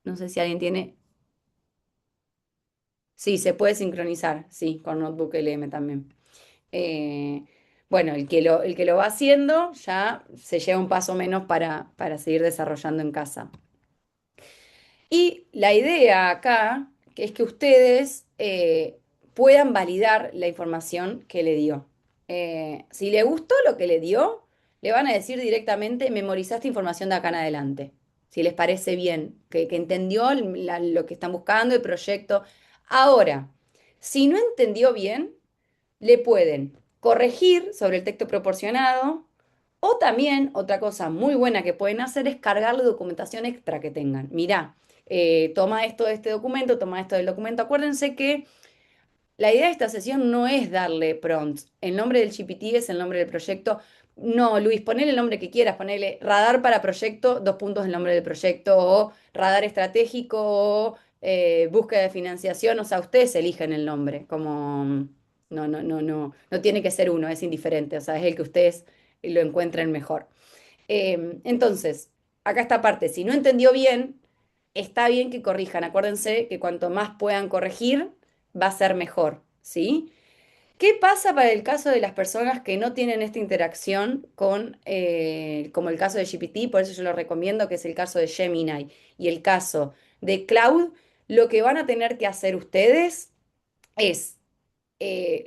No sé si alguien tiene... Sí, se puede sincronizar, sí, con Notebook LM también. Eh, bueno, el que lo va haciendo ya se lleva un paso menos para seguir desarrollando en casa. Y la idea acá que es que ustedes puedan validar la información que le dio. Si le gustó lo que le dio, le van a decir directamente, memorizaste información de acá en adelante. Si les parece bien, que entendió lo que están buscando, el proyecto. Ahora, si no entendió bien, le pueden corregir sobre el texto proporcionado o también otra cosa muy buena que pueden hacer es cargarle documentación extra que tengan. Mirá, toma esto de este documento, toma esto del documento. Acuérdense que la idea de esta sesión no es darle prompts. El nombre del GPT es el nombre del proyecto. No, Luis, ponele el nombre que quieras, ponele radar para proyecto, dos puntos del nombre del proyecto, o radar estratégico, o búsqueda de financiación. O sea, ustedes eligen el nombre, como no tiene que ser uno, es indiferente, o sea, es el que ustedes lo encuentren mejor. Entonces, acá esta parte, si no entendió bien, está bien que corrijan. Acuérdense que cuanto más puedan corregir, va a ser mejor, ¿sí? ¿Qué pasa para el caso de las personas que no tienen esta interacción con, como el caso de GPT? Por eso yo lo recomiendo, que es el caso de Gemini y el caso de Cloud. Lo que van a tener que hacer ustedes es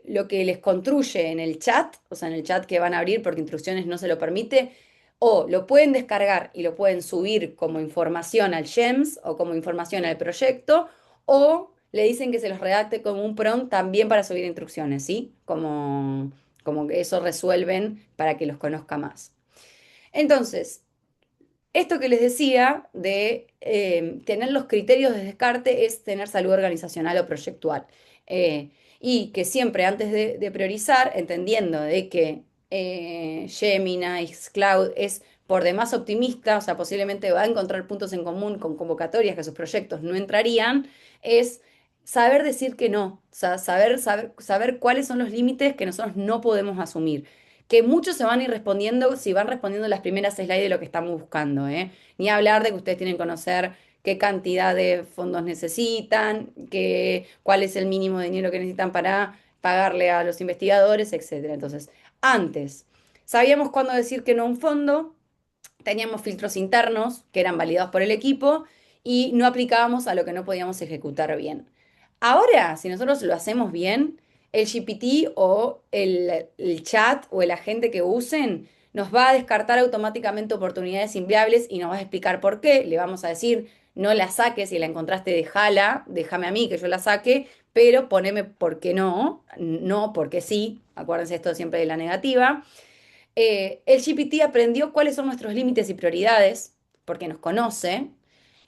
lo que les construye en el chat, o sea, en el chat que van a abrir porque instrucciones no se lo permite, o lo pueden descargar y lo pueden subir como información al GEMS o como información al proyecto, o le dicen que se los redacte como un prompt también para subir instrucciones, ¿sí? Como que eso resuelven para que los conozca más. Entonces, esto que les decía de tener los criterios de descarte es tener salud organizacional o proyectual. Y que siempre antes de priorizar, entendiendo de que Gemini, Cloud es por demás optimista, o sea, posiblemente va a encontrar puntos en común con convocatorias que sus proyectos no entrarían, es saber decir que no, o sea, saber cuáles son los límites que nosotros no podemos asumir, que muchos se van a ir respondiendo si van respondiendo las primeras slides de lo que estamos buscando, ¿eh? Ni hablar de que ustedes tienen que conocer qué cantidad de fondos necesitan, cuál es el mínimo de dinero que necesitan para pagarle a los investigadores, etcétera. Entonces, antes sabíamos cuándo decir que no a un fondo, teníamos filtros internos que eran validados por el equipo y no aplicábamos a lo que no podíamos ejecutar bien. Ahora, si nosotros lo hacemos bien, el GPT o el chat o el agente que usen nos va a descartar automáticamente oportunidades inviables y nos va a explicar por qué. Le vamos a decir, no la saques, si la encontraste, déjala, déjame a mí que yo la saque, pero poneme por qué no, no porque sí. Acuérdense esto siempre de la negativa. El GPT aprendió cuáles son nuestros límites y prioridades, porque nos conoce.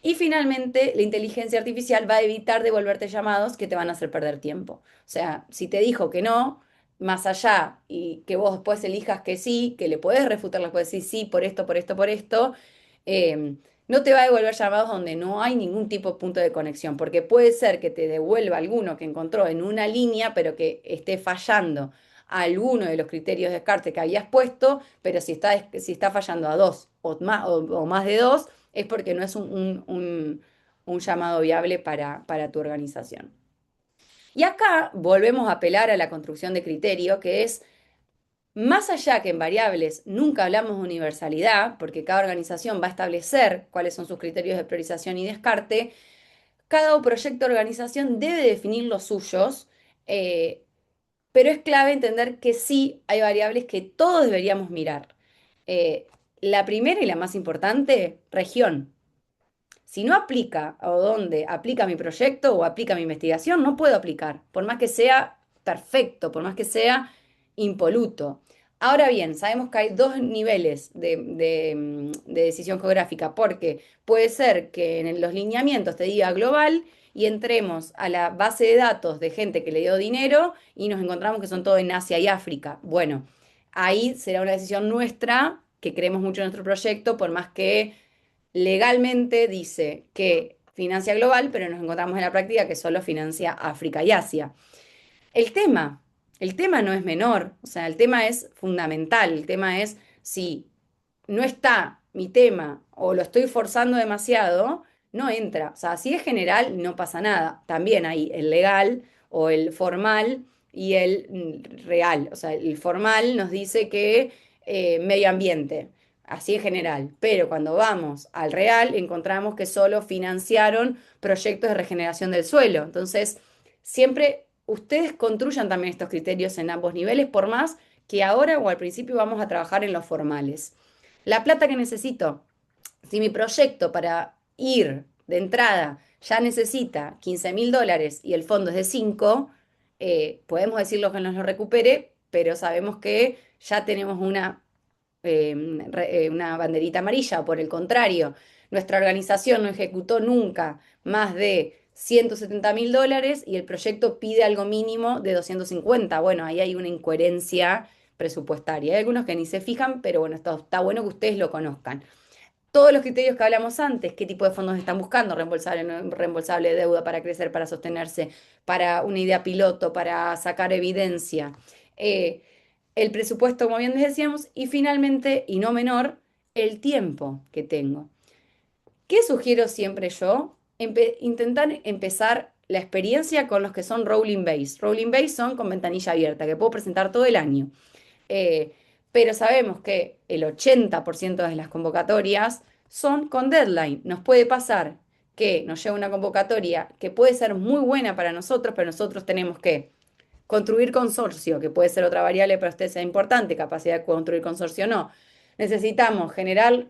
Y finalmente, la inteligencia artificial va a evitar devolverte llamados que te van a hacer perder tiempo. O sea, si te dijo que no, más allá y que vos después elijas que sí, que le podés refutar, le puedes decir sí, por esto, por esto, por esto, eh, no te va a devolver llamados donde no hay ningún tipo de punto de conexión, porque puede ser que te devuelva alguno que encontró en una línea, pero que esté fallando alguno de los criterios de descarte que habías puesto, pero si está fallando a dos o más de dos, es porque no es un llamado viable para tu organización. Y acá volvemos a apelar a la construcción de criterio, que es más allá que en variables nunca hablamos de universalidad, porque cada organización va a establecer cuáles son sus criterios de priorización y descarte, cada proyecto o organización debe definir los suyos, eh, pero es clave entender que sí hay variables que todos deberíamos mirar. La primera y la más importante, región. Si no aplica o donde aplica mi proyecto o aplica mi investigación, no puedo aplicar, por más que sea perfecto, por más que sea impoluto. Ahora bien, sabemos que hay dos niveles de decisión geográfica, porque puede ser que en los lineamientos te diga global y entremos a la base de datos de gente que le dio dinero y nos encontramos que son todo en Asia y África. Bueno, ahí será una decisión nuestra, que creemos mucho en nuestro proyecto, por más que legalmente dice que financia global, pero nos encontramos en la práctica que solo financia África y Asia. El tema, el tema no es menor, o sea, el tema es fundamental, el tema es si no está mi tema o lo estoy forzando demasiado, no entra. O sea, si es general, no pasa nada. También hay el legal o el formal y el real. O sea, el formal nos dice que medio ambiente, así en general. Pero cuando vamos al real, encontramos que solo financiaron proyectos de regeneración del suelo. Entonces, siempre ustedes construyan también estos criterios en ambos niveles, por más que ahora o al principio vamos a trabajar en los formales. La plata que necesito, si mi proyecto para ir de entrada ya necesita $15.000 y el fondo es de 5, podemos decirlo que nos lo recupere, pero sabemos que ya tenemos una banderita amarilla, o por el contrario, nuestra organización no ejecutó nunca más de $170.000 y el proyecto pide algo mínimo de 250. Bueno, ahí hay una incoherencia presupuestaria. Hay algunos que ni se fijan, pero bueno, está bueno que ustedes lo conozcan. Todos los criterios que hablamos antes, qué tipo de fondos están buscando, reembolsable, no reembolsable de deuda para crecer, para sostenerse, para una idea piloto, para sacar evidencia. Eh, el presupuesto, como bien decíamos, y finalmente, y no menor, el tiempo que tengo. ¿Qué sugiero siempre yo? Intentar empezar la experiencia con los que son rolling base. Rolling base son con ventanilla abierta, que puedo presentar todo el año. Eh, pero sabemos que el 80% de las convocatorias son con deadline. Nos puede pasar que nos llegue una convocatoria que puede ser muy buena para nosotros, pero nosotros tenemos que construir consorcio, que puede ser otra variable para usted sea importante, capacidad de construir consorcio o no. Necesitamos generar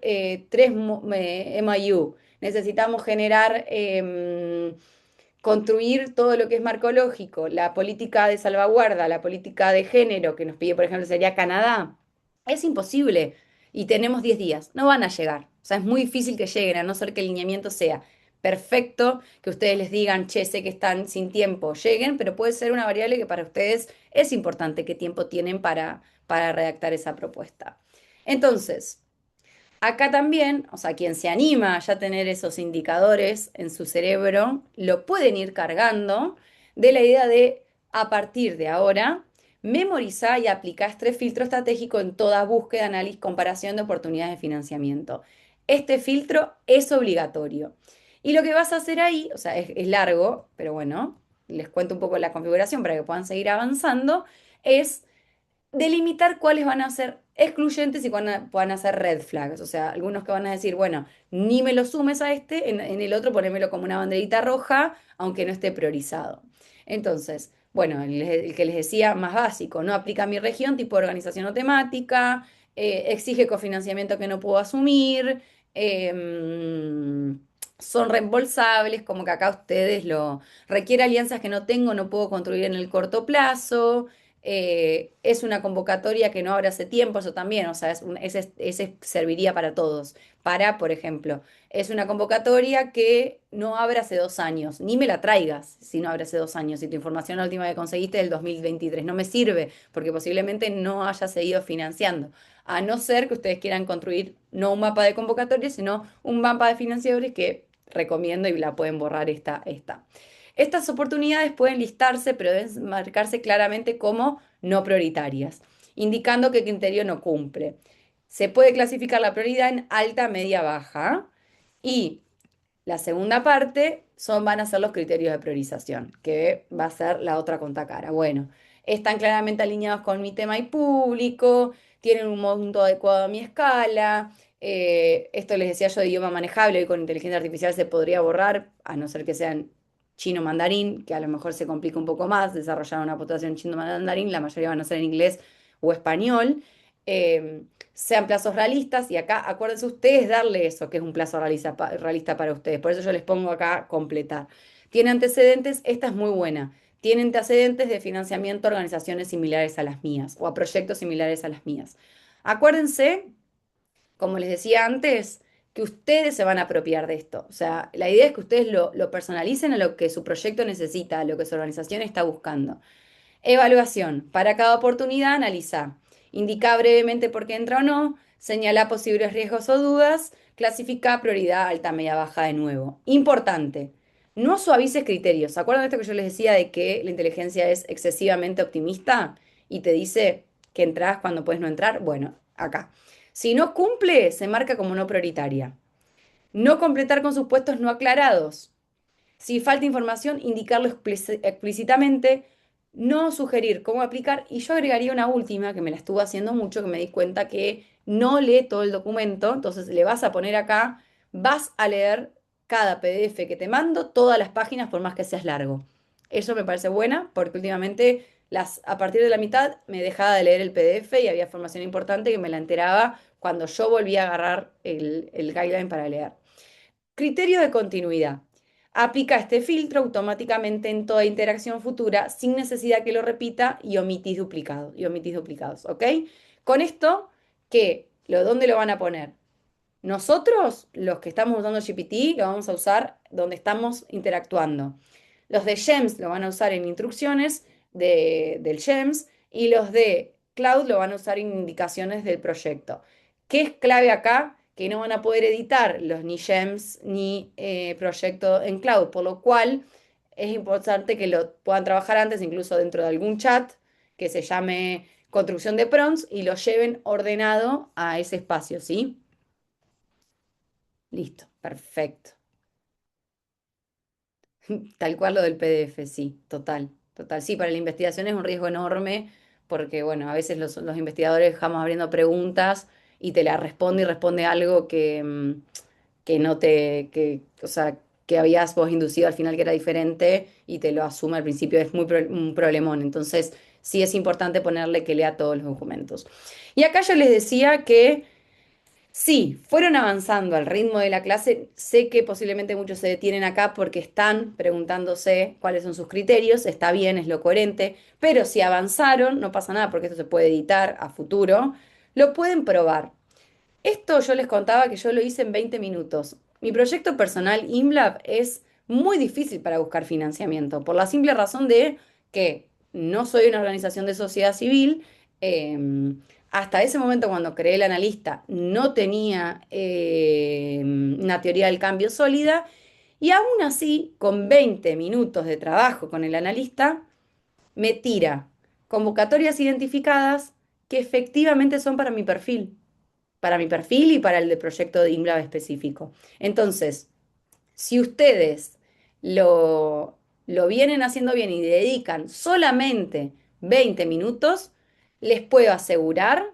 tres MIU, necesitamos generar, construir todo lo que es marco lógico, la política de salvaguarda, la política de género que nos pide, por ejemplo, sería Canadá. Es imposible y tenemos 10 días, no van a llegar. O sea, es muy difícil que lleguen, a no ser que el lineamiento sea perfecto, que ustedes les digan, che, sé que están sin tiempo, lleguen, pero puede ser una variable que para ustedes es importante qué tiempo tienen para redactar esa propuesta. Entonces, acá también, o sea, quien se anima a ya tener esos indicadores en su cerebro, lo pueden ir cargando de la idea de, a partir de ahora, memorizar y aplicar este filtro estratégico en toda búsqueda, análisis, comparación de oportunidades de financiamiento. Este filtro es obligatorio. Y lo que vas a hacer ahí, o sea, es largo, pero bueno, les cuento un poco la configuración para que puedan seguir avanzando, es delimitar cuáles van a ser excluyentes y cuáles van a ser red flags. O sea, algunos que van a decir, bueno, ni me lo sumes a este, en el otro ponémelo como una banderita roja, aunque no esté priorizado. Entonces, bueno, el que les decía más básico, no aplica a mi región, tipo de organización o temática, exige cofinanciamiento que no puedo asumir, son reembolsables, como que acá ustedes lo requiere alianzas que no tengo, no puedo construir en el corto plazo. Es una convocatoria que no abre hace tiempo, eso también, o sea, ese serviría para todos. Para, por ejemplo, es una convocatoria que no abre hace 2 años, ni me la traigas si no abre hace 2 años, si tu información la última que conseguiste es del 2023, no me sirve, porque posiblemente no haya seguido financiando, a no ser que ustedes quieran construir no un mapa de convocatorias, sino un mapa de financiadores que recomiendo y la pueden borrar esta. Estas oportunidades pueden listarse, pero deben marcarse claramente como no prioritarias, indicando que el criterio no cumple. Se puede clasificar la prioridad en alta, media, baja. Y la segunda parte van a ser los criterios de priorización, que va a ser la otra contracara. Bueno, están claramente alineados con mi tema y público, tienen un monto adecuado a mi escala. Esto les decía yo de idioma manejable, y con inteligencia artificial se podría borrar, a no ser que sean chino mandarín, que a lo mejor se complica un poco más desarrollar una puntuación chino mandarín, la mayoría van a ser en inglés o español. Eh, Sean plazos realistas y acá acuérdense ustedes darle eso, que es un plazo realista para ustedes. Por eso yo les pongo acá completar. Tiene antecedentes, esta es muy buena. Tiene antecedentes de financiamiento a organizaciones similares a las mías o a proyectos similares a las mías. Acuérdense, como les decía antes, que ustedes se van a apropiar de esto. O sea, la idea es que ustedes lo personalicen a lo que su proyecto necesita, a lo que su organización está buscando. Evaluación. Para cada oportunidad, analiza. Indica brevemente por qué entra o no. Señala posibles riesgos o dudas. Clasifica prioridad alta, media, baja de nuevo. Importante. No suavices criterios. ¿Se acuerdan de esto que yo les decía de que la inteligencia es excesivamente optimista y te dice que entras cuando puedes no entrar? Bueno, acá. Si no cumple, se marca como no prioritaria. No completar con supuestos no aclarados. Si falta información, indicarlo explícitamente, no sugerir cómo aplicar. Y yo agregaría una última, que me la estuvo haciendo mucho, que me di cuenta que no lee todo el documento, entonces le vas a poner acá, vas a leer cada PDF que te mando, todas las páginas, por más que seas largo. Eso me parece buena, porque últimamente a partir de la mitad me dejaba de leer el PDF y había información importante que me la enteraba cuando yo volvía a agarrar el guideline para leer. Criterio de continuidad. Aplica este filtro automáticamente en toda interacción futura sin necesidad que lo repita y omitís duplicados, ¿ok? Con esto, ¿dónde lo van a poner? Nosotros, los que estamos usando GPT, lo vamos a usar donde estamos interactuando. Los de GEMS lo van a usar en instrucciones del GEMS y los de Cloud lo van a usar en indicaciones del proyecto. ¿Qué es clave acá? Que no van a poder editar los ni GEMS ni proyecto en Cloud, por lo cual es importante que lo puedan trabajar antes, incluso dentro de algún chat que se llame construcción de prompts y lo lleven ordenado a ese espacio, ¿sí? Listo, perfecto. Tal cual lo del PDF, sí, total, total. Sí, para la investigación es un riesgo enorme porque, bueno, a veces los investigadores dejamos abriendo preguntas y te la responde y responde algo que no o sea, que habías vos inducido al final que era diferente y te lo asume al principio, es un problemón. Entonces, sí es importante ponerle que lea todos los documentos. Y acá yo les decía que sí, fueron avanzando al ritmo de la clase. Sé que posiblemente muchos se detienen acá porque están preguntándose cuáles son sus criterios. Está bien, es lo coherente, pero si avanzaron, no pasa nada porque esto se puede editar a futuro. Lo pueden probar. Esto yo les contaba que yo lo hice en 20 minutos. Mi proyecto personal IMLAB es muy difícil para buscar financiamiento, por la simple razón de que no soy una organización de sociedad civil. Hasta ese momento, cuando creé el analista, no tenía una teoría del cambio sólida y aún así, con 20 minutos de trabajo con el analista, me tira convocatorias identificadas que efectivamente son para mi perfil y para el de proyecto de INVLAB específico. Entonces, Si ustedes lo, lo vienen haciendo bien y dedican solamente 20 minutos, les puedo asegurar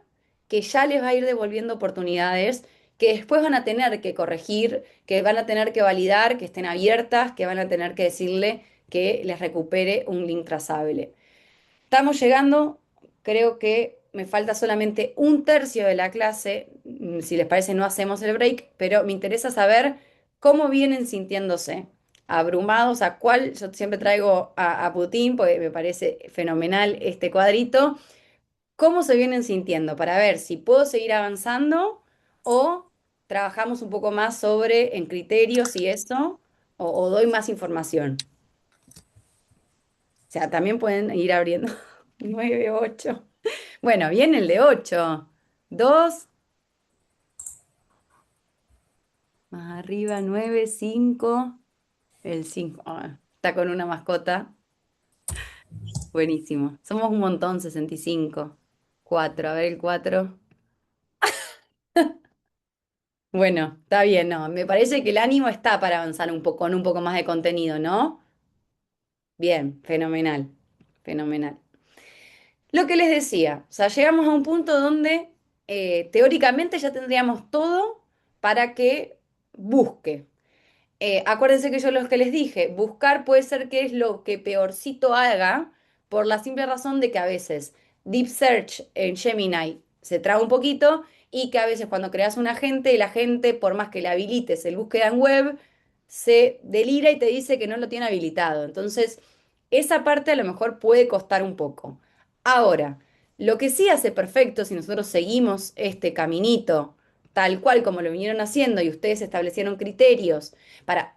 que ya les va a ir devolviendo oportunidades que después van a tener que corregir, que van a tener que validar, que estén abiertas, que van a tener que decirle que les recupere un link trazable. Estamos llegando, creo que me falta solamente un tercio de la clase. Si les parece, no hacemos el break, pero me interesa saber cómo vienen sintiéndose. Abrumados, a cuál, yo siempre traigo a Putin, porque me parece fenomenal este cuadrito. ¿Cómo se vienen sintiendo? Para ver si puedo seguir avanzando o trabajamos un poco más sobre en criterios y eso, o doy más información. O sea, también pueden ir abriendo 9, 8. Bueno, viene el de 8. 2 más arriba, 9, 5. El 5. Está con una mascota. Buenísimo. Somos un montón, 65. 4, a ver el 4. Bueno, está bien, ¿no? Me parece que el ánimo está para avanzar un poco, con un poco más de contenido, ¿no? Bien, fenomenal. Fenomenal. Lo que les decía, o sea, llegamos a un punto donde teóricamente ya tendríamos todo para que busque. Acuérdense que yo los que les dije, buscar puede ser que es lo que peorcito haga, por la simple razón de que a veces Deep Search en Gemini se traba un poquito y que a veces cuando creas un agente, el agente, por más que le habilites el búsqueda en web, se delira y te dice que no lo tiene habilitado. Entonces, esa parte a lo mejor puede costar un poco. Ahora, lo que sí hace perfecto si nosotros seguimos este caminito tal cual como lo vinieron haciendo y ustedes establecieron criterios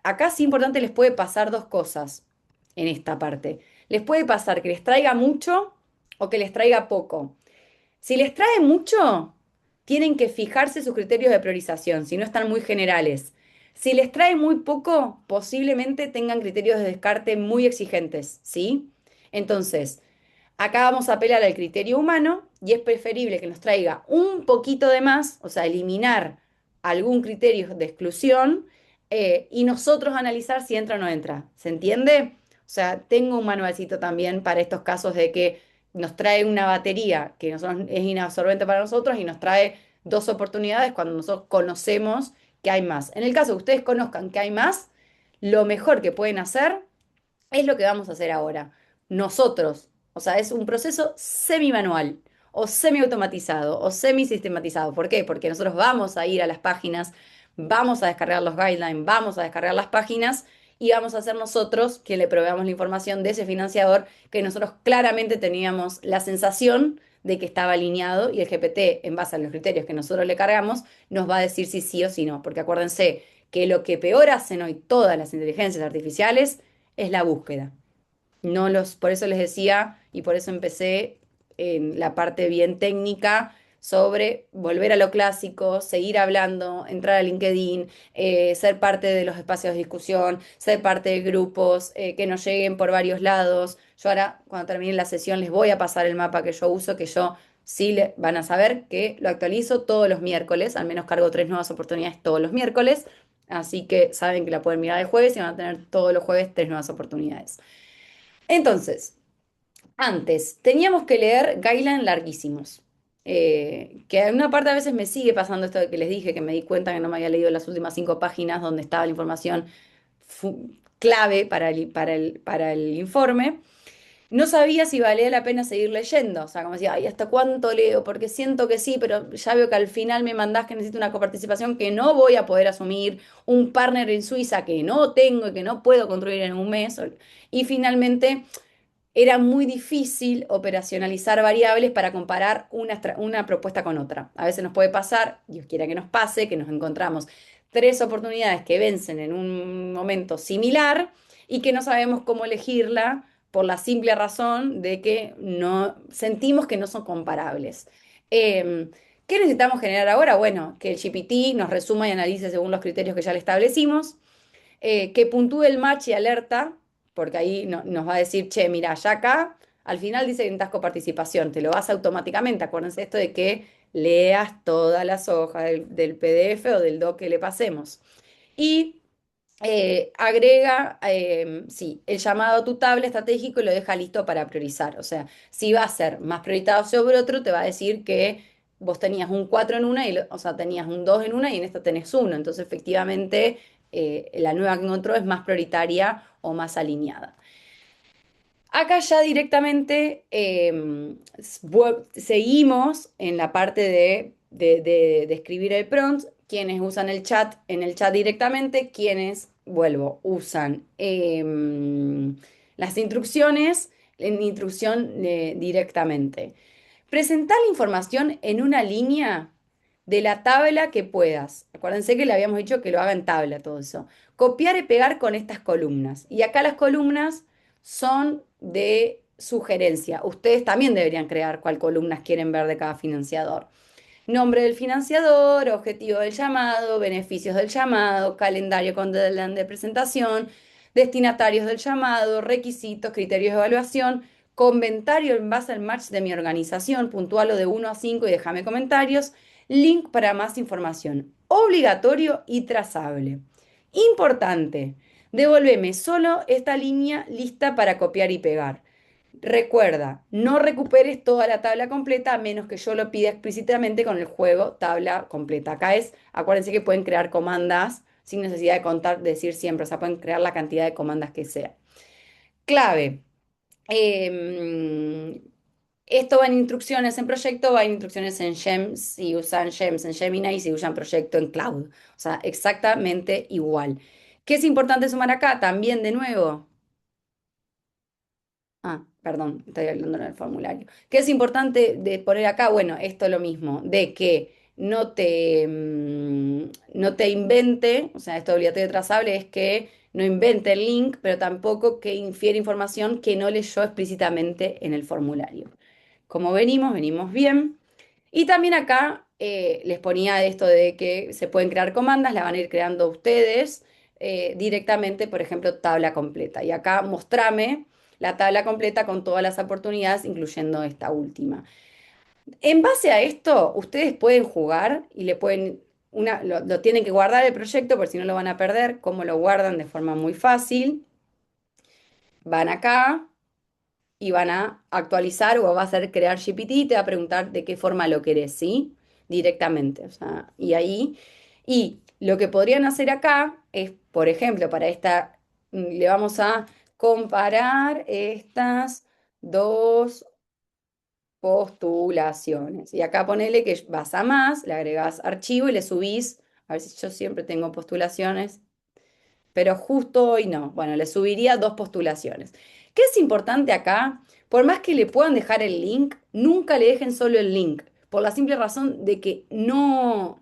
acá sí importante les puede pasar dos cosas en esta parte. Les puede pasar que les traiga mucho o que les traiga poco. Si les trae mucho, tienen que fijarse sus criterios de priorización, si no están muy generales. Si les trae muy poco, posiblemente tengan criterios de descarte muy exigentes, ¿sí? Entonces, acá vamos a apelar al criterio humano y es preferible que nos traiga un poquito de más, o sea, eliminar algún criterio de exclusión y nosotros analizar si entra o no entra. ¿Se entiende? O sea, tengo un manualcito también para estos casos de que nos trae una batería que nosotros, es inabsorbente para nosotros y nos trae dos oportunidades cuando nosotros conocemos que hay más. En el caso que ustedes conozcan que hay más, lo mejor que pueden hacer es lo que vamos a hacer ahora. Nosotros, o sea, es un proceso semi-manual o semi-automatizado o semi-sistematizado. ¿Por qué? Porque nosotros vamos a ir a las páginas, vamos a descargar los guidelines, vamos a descargar las páginas y vamos a ser nosotros quien le proveamos la información de ese financiador que nosotros claramente teníamos la sensación de que estaba alineado y el GPT, en base a los criterios que nosotros le cargamos, nos va a decir si sí o si no. Porque acuérdense que lo que peor hacen hoy todas las inteligencias artificiales es la búsqueda. No los, por eso les decía y por eso empecé en la parte bien técnica sobre volver a lo clásico, seguir hablando, entrar a LinkedIn, ser parte de los espacios de discusión, ser parte de grupos, que nos lleguen por varios lados. Yo ahora, cuando termine la sesión, les voy a pasar el mapa que yo uso, que yo sí van a saber que lo actualizo todos los miércoles, al menos cargo 3 nuevas oportunidades todos los miércoles, así que saben que la pueden mirar el jueves y van a tener todos los jueves 3 nuevas oportunidades. Entonces, antes teníamos que leer guidelines larguísimos. Que en una parte a veces me sigue pasando esto de que les dije que me di cuenta que no me había leído las últimas 5 páginas donde estaba la información clave para el informe. No sabía si valía la pena seguir leyendo. O sea, como decía, ay, ¿hasta cuánto leo? Porque siento que sí, pero ya veo que al final me mandás que necesito una coparticipación que no voy a poder asumir, un partner en Suiza que no tengo y que no puedo construir en un mes. Y finalmente era muy difícil operacionalizar variables para comparar una propuesta con otra. A veces nos puede pasar, Dios quiera que nos pase, que nos encontramos 3 oportunidades que vencen en un momento similar y que no sabemos cómo elegirla por la simple razón de que no sentimos que no son comparables. ¿Qué necesitamos generar ahora? Bueno, que el GPT nos resuma y analice según los criterios que ya le establecimos, que puntúe el match y alerta, porque ahí nos va a decir, che, mira, ya acá, al final dice que necesitas coparticipación, te lo hace automáticamente. Acuérdense esto de que leas todas las hojas del PDF o del doc que le pasemos. Y agrega, sí, el llamado a tu tabla estratégico y lo deja listo para priorizar. O sea, si va a ser más prioritario sobre otro, te va a decir que vos tenías un 4 en una, o sea, tenías un 2 en una y en esta tenés uno. Entonces, efectivamente, la nueva que encontró es más prioritaria o más alineada. Acá ya directamente seguimos en la parte de escribir el prompt, quienes usan el chat en el chat directamente, quienes, vuelvo, usan las instrucciones en instrucción directamente. Presentar la información en una línea de la tabla que puedas. Acuérdense que le habíamos dicho que lo haga en tabla todo eso. Copiar y pegar con estas columnas. Y acá las columnas son de sugerencia. Ustedes también deberían crear cuál columnas quieren ver de cada financiador. Nombre del financiador, objetivo del llamado, beneficios del llamado, calendario con deadline de presentación, destinatarios del llamado, requisitos, criterios de evaluación, comentario en base al match de mi organización, puntualo de 1 a 5 y déjame comentarios, link para más información, obligatorio y trazable. Importante, devolveme solo esta línea lista para copiar y pegar. Recuerda, no recuperes toda la tabla completa a menos que yo lo pida explícitamente con el juego tabla completa. Acá es, acuérdense que pueden crear comandas sin necesidad de contar, decir siempre, o sea, pueden crear la cantidad de comandas que sea. Clave. em, Esto va en instrucciones en proyecto, va en instrucciones en Gems si usan Gems en Gemini y si usan proyecto en Cloud. O sea, exactamente igual. ¿Qué es importante sumar acá? También de nuevo. Ah, perdón, estoy hablando en el formulario. ¿Qué es importante de poner acá? Bueno, esto es lo mismo, de que no te invente, o sea, esto obligatorio y trazable es que no invente el link, pero tampoco que infiere información que no leyó explícitamente en el formulario. Como venimos bien. Y también acá les ponía esto de que se pueden crear comandas, la van a ir creando ustedes directamente, por ejemplo, tabla completa. Y acá mostrame la tabla completa con todas las oportunidades, incluyendo esta última. En base a esto, ustedes pueden jugar y le pueden, lo tienen que guardar el proyecto, porque si no lo van a perder. ¿Cómo lo guardan? De forma muy fácil. Van acá y van a actualizar o va a hacer crear GPT y te va a preguntar de qué forma lo querés, ¿sí? Directamente. O sea, y ahí. Y lo que podrían hacer acá es, por ejemplo, para esta, le vamos a comparar estas dos postulaciones. Y acá ponele que vas a más, le agregás archivo y le subís, a ver si yo siempre tengo postulaciones, pero justo hoy no. Bueno, le subiría dos postulaciones. ¿Qué es importante acá? Por más que le puedan dejar el link, nunca le dejen solo el link, por la simple razón de que no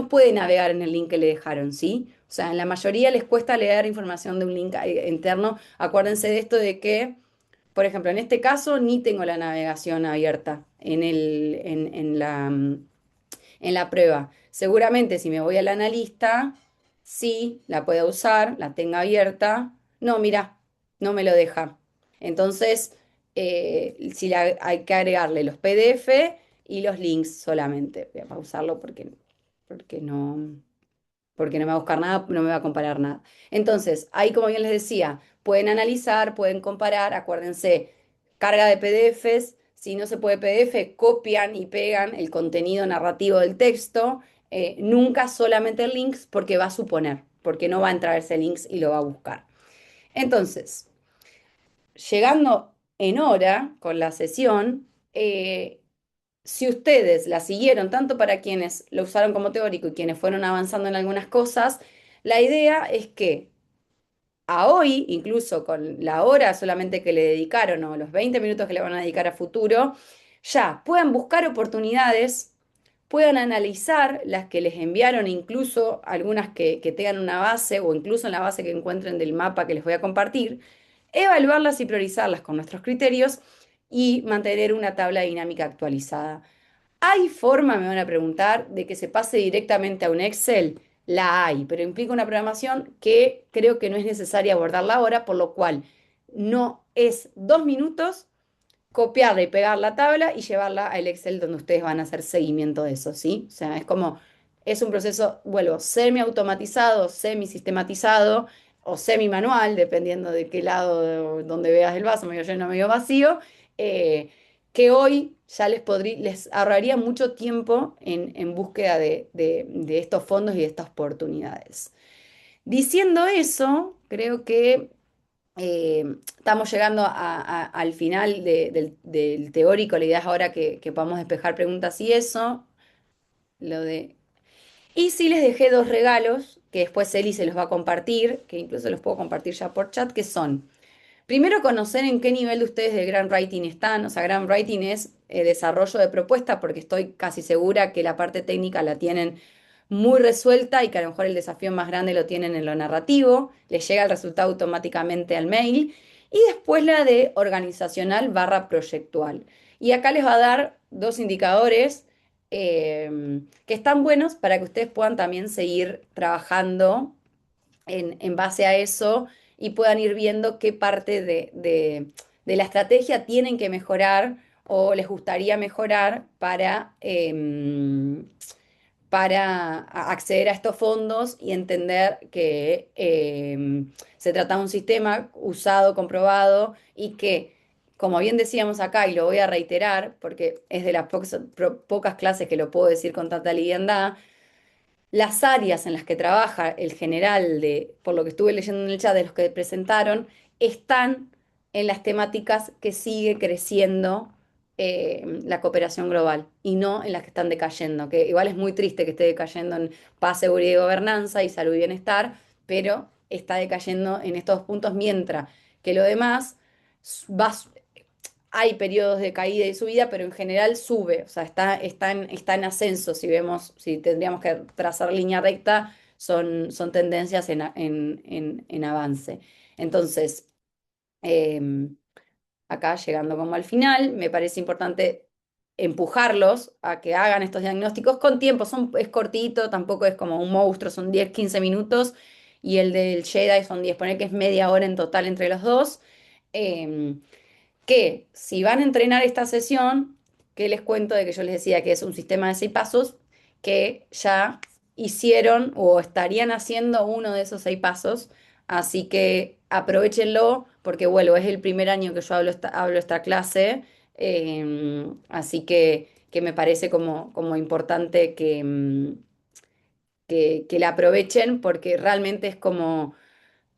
puede navegar en el link que le dejaron, ¿sí? O sea, en la mayoría les cuesta leer información de un link interno. Acuérdense de esto de que, por ejemplo, en este caso ni tengo la navegación abierta en la prueba. Seguramente si me voy al analista, sí, la puedo usar, la tenga abierta. No, mira, no me lo deja. Entonces, si hay que agregarle los PDF y los links solamente. Voy a pausarlo porque porque no me va a buscar nada, no me va a comparar nada. Entonces, ahí como bien les decía, pueden analizar, pueden comparar, acuérdense, carga de PDFs, si no se puede PDF, copian y pegan el contenido narrativo del texto, nunca solamente links porque va a suponer, porque no va a entrar ese links y lo va a buscar. Entonces, llegando en hora con la sesión, si ustedes la siguieron, tanto para quienes lo usaron como teórico y quienes fueron avanzando en algunas cosas, la idea es que a hoy, incluso con la hora solamente que le dedicaron o los 20 minutos que le van a dedicar a futuro, ya puedan buscar oportunidades, puedan analizar las que les enviaron, incluso algunas que tengan una base o incluso en la base que encuentren del mapa que les voy a compartir, evaluarlas y priorizarlas con nuestros criterios y mantener una tabla dinámica actualizada. ¿Hay forma, me van a preguntar, de que se pase directamente a un Excel? La hay, pero implica una programación que creo que no es necesaria abordarla ahora, por lo cual no es 2 minutos copiarla y pegar la tabla y llevarla al Excel donde ustedes van a hacer seguimiento de eso, ¿sí? O sea, es como es un proceso, vuelvo, semi-automatizado, semi-sistematizado o semi-manual, dependiendo de qué lado donde veas el vaso, medio lleno, medio vacío, eh, que hoy ya les ahorraría mucho tiempo en búsqueda de estos fondos y de estas oportunidades. Diciendo eso, creo que estamos llegando al final del teórico. La idea es ahora que podamos despejar preguntas y eso. Lo de... Y sí les dejé dos regalos que después Eli se los va a compartir, que incluso los puedo compartir ya por chat, que son, primero, conocer en qué nivel de ustedes de Grant Writing están. O sea, Grant Writing es desarrollo de propuesta, porque estoy casi segura que la parte técnica la tienen muy resuelta y que a lo mejor el desafío más grande lo tienen en lo narrativo. Les llega el resultado automáticamente al mail. Y después la de organizacional barra proyectual. Y acá les va a dar dos indicadores que están buenos para que ustedes puedan también seguir trabajando en base a eso y puedan ir viendo qué parte de la estrategia tienen que mejorar o les gustaría mejorar para acceder a estos fondos y entender que se trata de un sistema usado, comprobado y que, como bien decíamos acá, y lo voy a reiterar porque es de las pocas clases que lo puedo decir con tanta liviandad, las áreas en las que trabaja el general por lo que estuve leyendo en el chat de los que presentaron, están en las temáticas que sigue creciendo la cooperación global y no en las que están decayendo, que igual es muy triste que esté decayendo en paz, seguridad y gobernanza y salud y bienestar, pero está decayendo en estos dos puntos, mientras que lo demás va hay periodos de caída y subida, pero en general sube, o sea, está en ascenso. Si vemos, si tendríamos que trazar línea recta, son tendencias en avance. Entonces, eh, acá llegando como al final, me parece importante empujarlos a que hagan estos diagnósticos con tiempo. Es cortito, tampoco es como un monstruo, son 10 15 minutos, y el del Jedi son 10, poner que es media hora en total entre los dos. Eh, que si van a entrenar esta sesión, que les cuento de que yo les decía que es un sistema de 6 pasos, que ya hicieron o estarían haciendo uno de esos 6 pasos, así que aprovechenlo porque vuelvo, es el primer año que yo hablo esta clase, así que me parece como importante que la aprovechen porque realmente es como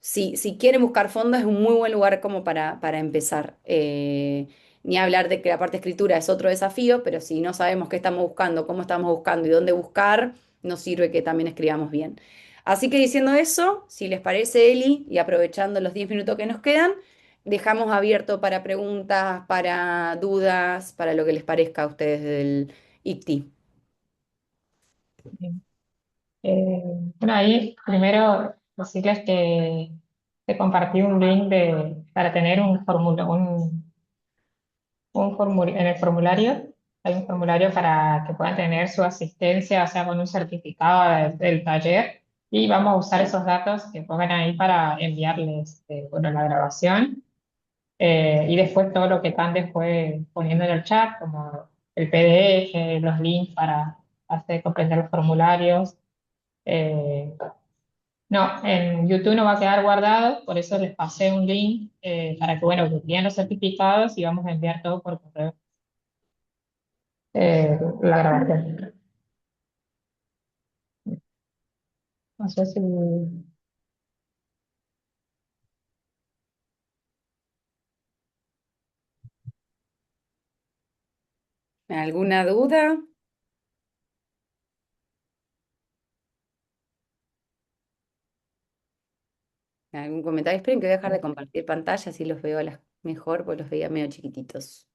si quieren buscar fondos, es un muy buen lugar como para empezar. Ni hablar de que la parte de escritura es otro desafío, pero si no sabemos qué estamos buscando, cómo estamos buscando y dónde buscar, nos sirve que también escribamos bien. Así que diciendo eso, si les parece, Eli, y aprovechando los 10 minutos que nos quedan, dejamos abierto para preguntas, para dudas, para lo que les parezca a ustedes del ICTI. Bien. Eh, bueno, ahí primero decirles que te compartí un link para tener en el formulario, hay un formulario para que puedan tener su asistencia, o sea, con un certificado del taller, y vamos a usar esos datos que pongan ahí para enviarles, bueno, la grabación, y después todo lo que Candes fue poniendo en el chat, como el PDF, los links para hacer comprender los formularios. eh, no, en YouTube no va a quedar guardado, por eso les pasé un link para que, bueno, que envíen los certificados y vamos a enviar todo por correo, la grabación. No sé si... ¿Alguna duda? ¿Algún comentario? Esperen que voy a dejar de compartir pantalla, así los veo mejor, porque los veía medio chiquititos.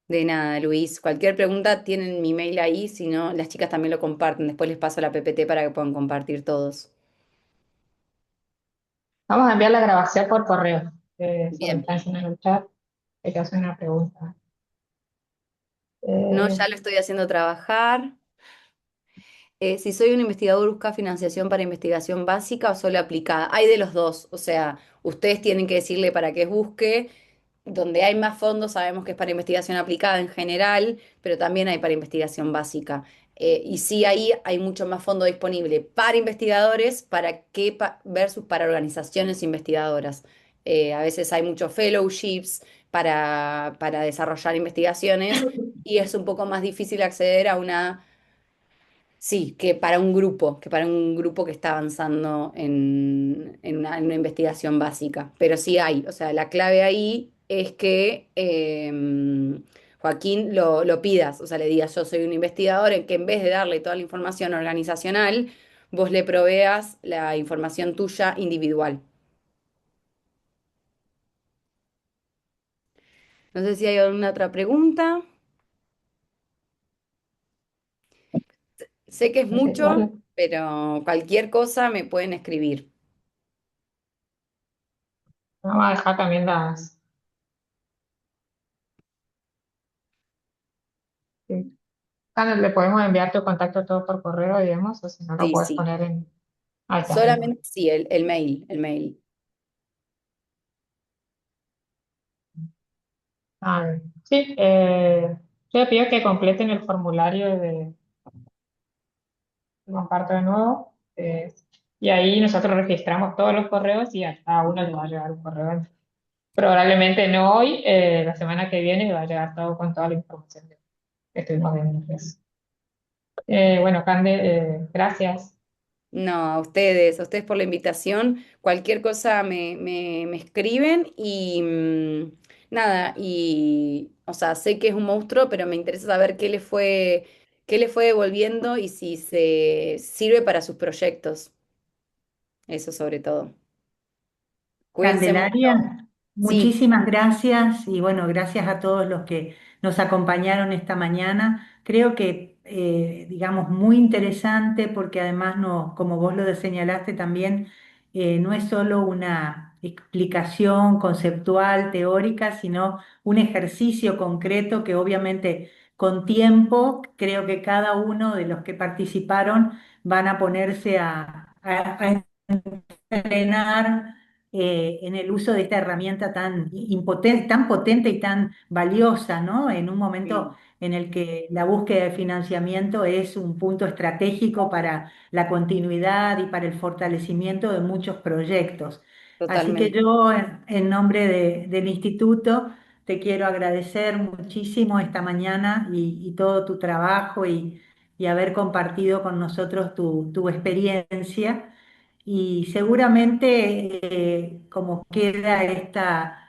De nada, Luis. Cualquier pregunta tienen mi mail ahí, si no, las chicas también lo comparten. Después les paso la PPT para que puedan compartir todos. Vamos a enviar la grabación por correo, sobre el Bien. en el chat, que te hacen una pregunta. No, Eh, ya lo estoy haciendo trabajar. Si soy un investigador, ¿busca financiación para investigación básica o solo aplicada? Hay de los dos. O sea, ustedes tienen que decirle para qué busque. Donde hay más fondos sabemos que es para investigación aplicada en general, pero también hay para investigación básica. Y sí, ahí hay mucho más fondo disponible para investigadores versus para organizaciones investigadoras. A veces hay muchos fellowships para desarrollar investigaciones y es un poco más difícil acceder a una. Sí, que para un grupo que está avanzando en una investigación básica. Pero sí hay, o sea, la clave ahí es que Joaquín lo pidas, o sea, le digas, yo soy un investigador, en que en vez de darle toda la información organizacional, vos le proveas la información tuya individual. No sé si hay alguna otra pregunta. Sé que es Ok, mucho, vale. pero cualquier cosa me pueden escribir. Vamos a dejar también las... sí. Ana, le podemos enviar tu contacto todo por correo, digamos, o si no lo Sí, puedes sí. poner en... Ahí está. Solamente, sí, el mail, el mail. Ah, sí, yo le pido que completen el formulario de comparto de nuevo, y ahí nosotros registramos todos los correos y a cada uno le va a llegar un correo. Probablemente no hoy, la semana que viene le va a llegar todo con toda la información que estuvimos viendo. Pues. Bueno, Cande, gracias. No, a ustedes por la invitación. Cualquier cosa me escriben y nada, y o sea, sé que es un monstruo, pero me interesa saber qué le fue devolviendo y si se sirve para sus proyectos. Eso sobre todo. Cuídense mucho. Candelaria, Sí, muchísimas gracias y bueno, gracias a todos los que nos acompañaron esta mañana. Creo que, digamos, muy interesante porque además, no, como vos lo señalaste también, no es solo una explicación conceptual, teórica, sino un ejercicio concreto que obviamente con tiempo, creo que cada uno de los que participaron van a ponerse a entrenar en el uso de esta herramienta tan potente y tan valiosa, ¿no? En un momento sí, en el que la búsqueda de financiamiento es un punto estratégico para la continuidad y para el fortalecimiento de muchos proyectos. Así que totalmente. yo, en nombre del instituto, te quiero agradecer muchísimo esta mañana y todo tu trabajo y haber compartido con nosotros tu experiencia. Y seguramente, como queda esta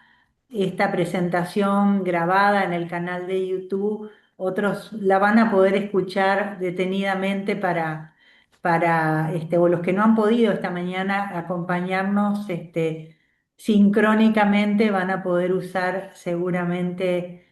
presentación grabada en el canal de YouTube, otros la van a poder escuchar detenidamente o los que no han podido esta mañana acompañarnos, sincrónicamente van a poder usar seguramente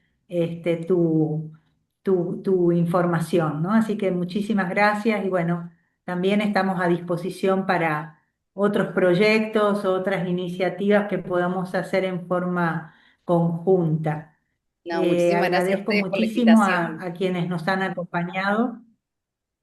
tu información, ¿no? Así que muchísimas gracias y bueno. También estamos a disposición para otros proyectos, otras iniciativas que podamos hacer en forma conjunta. No, muchísimas gracias a Agradezco ustedes por la muchísimo invitación. a quienes nos han acompañado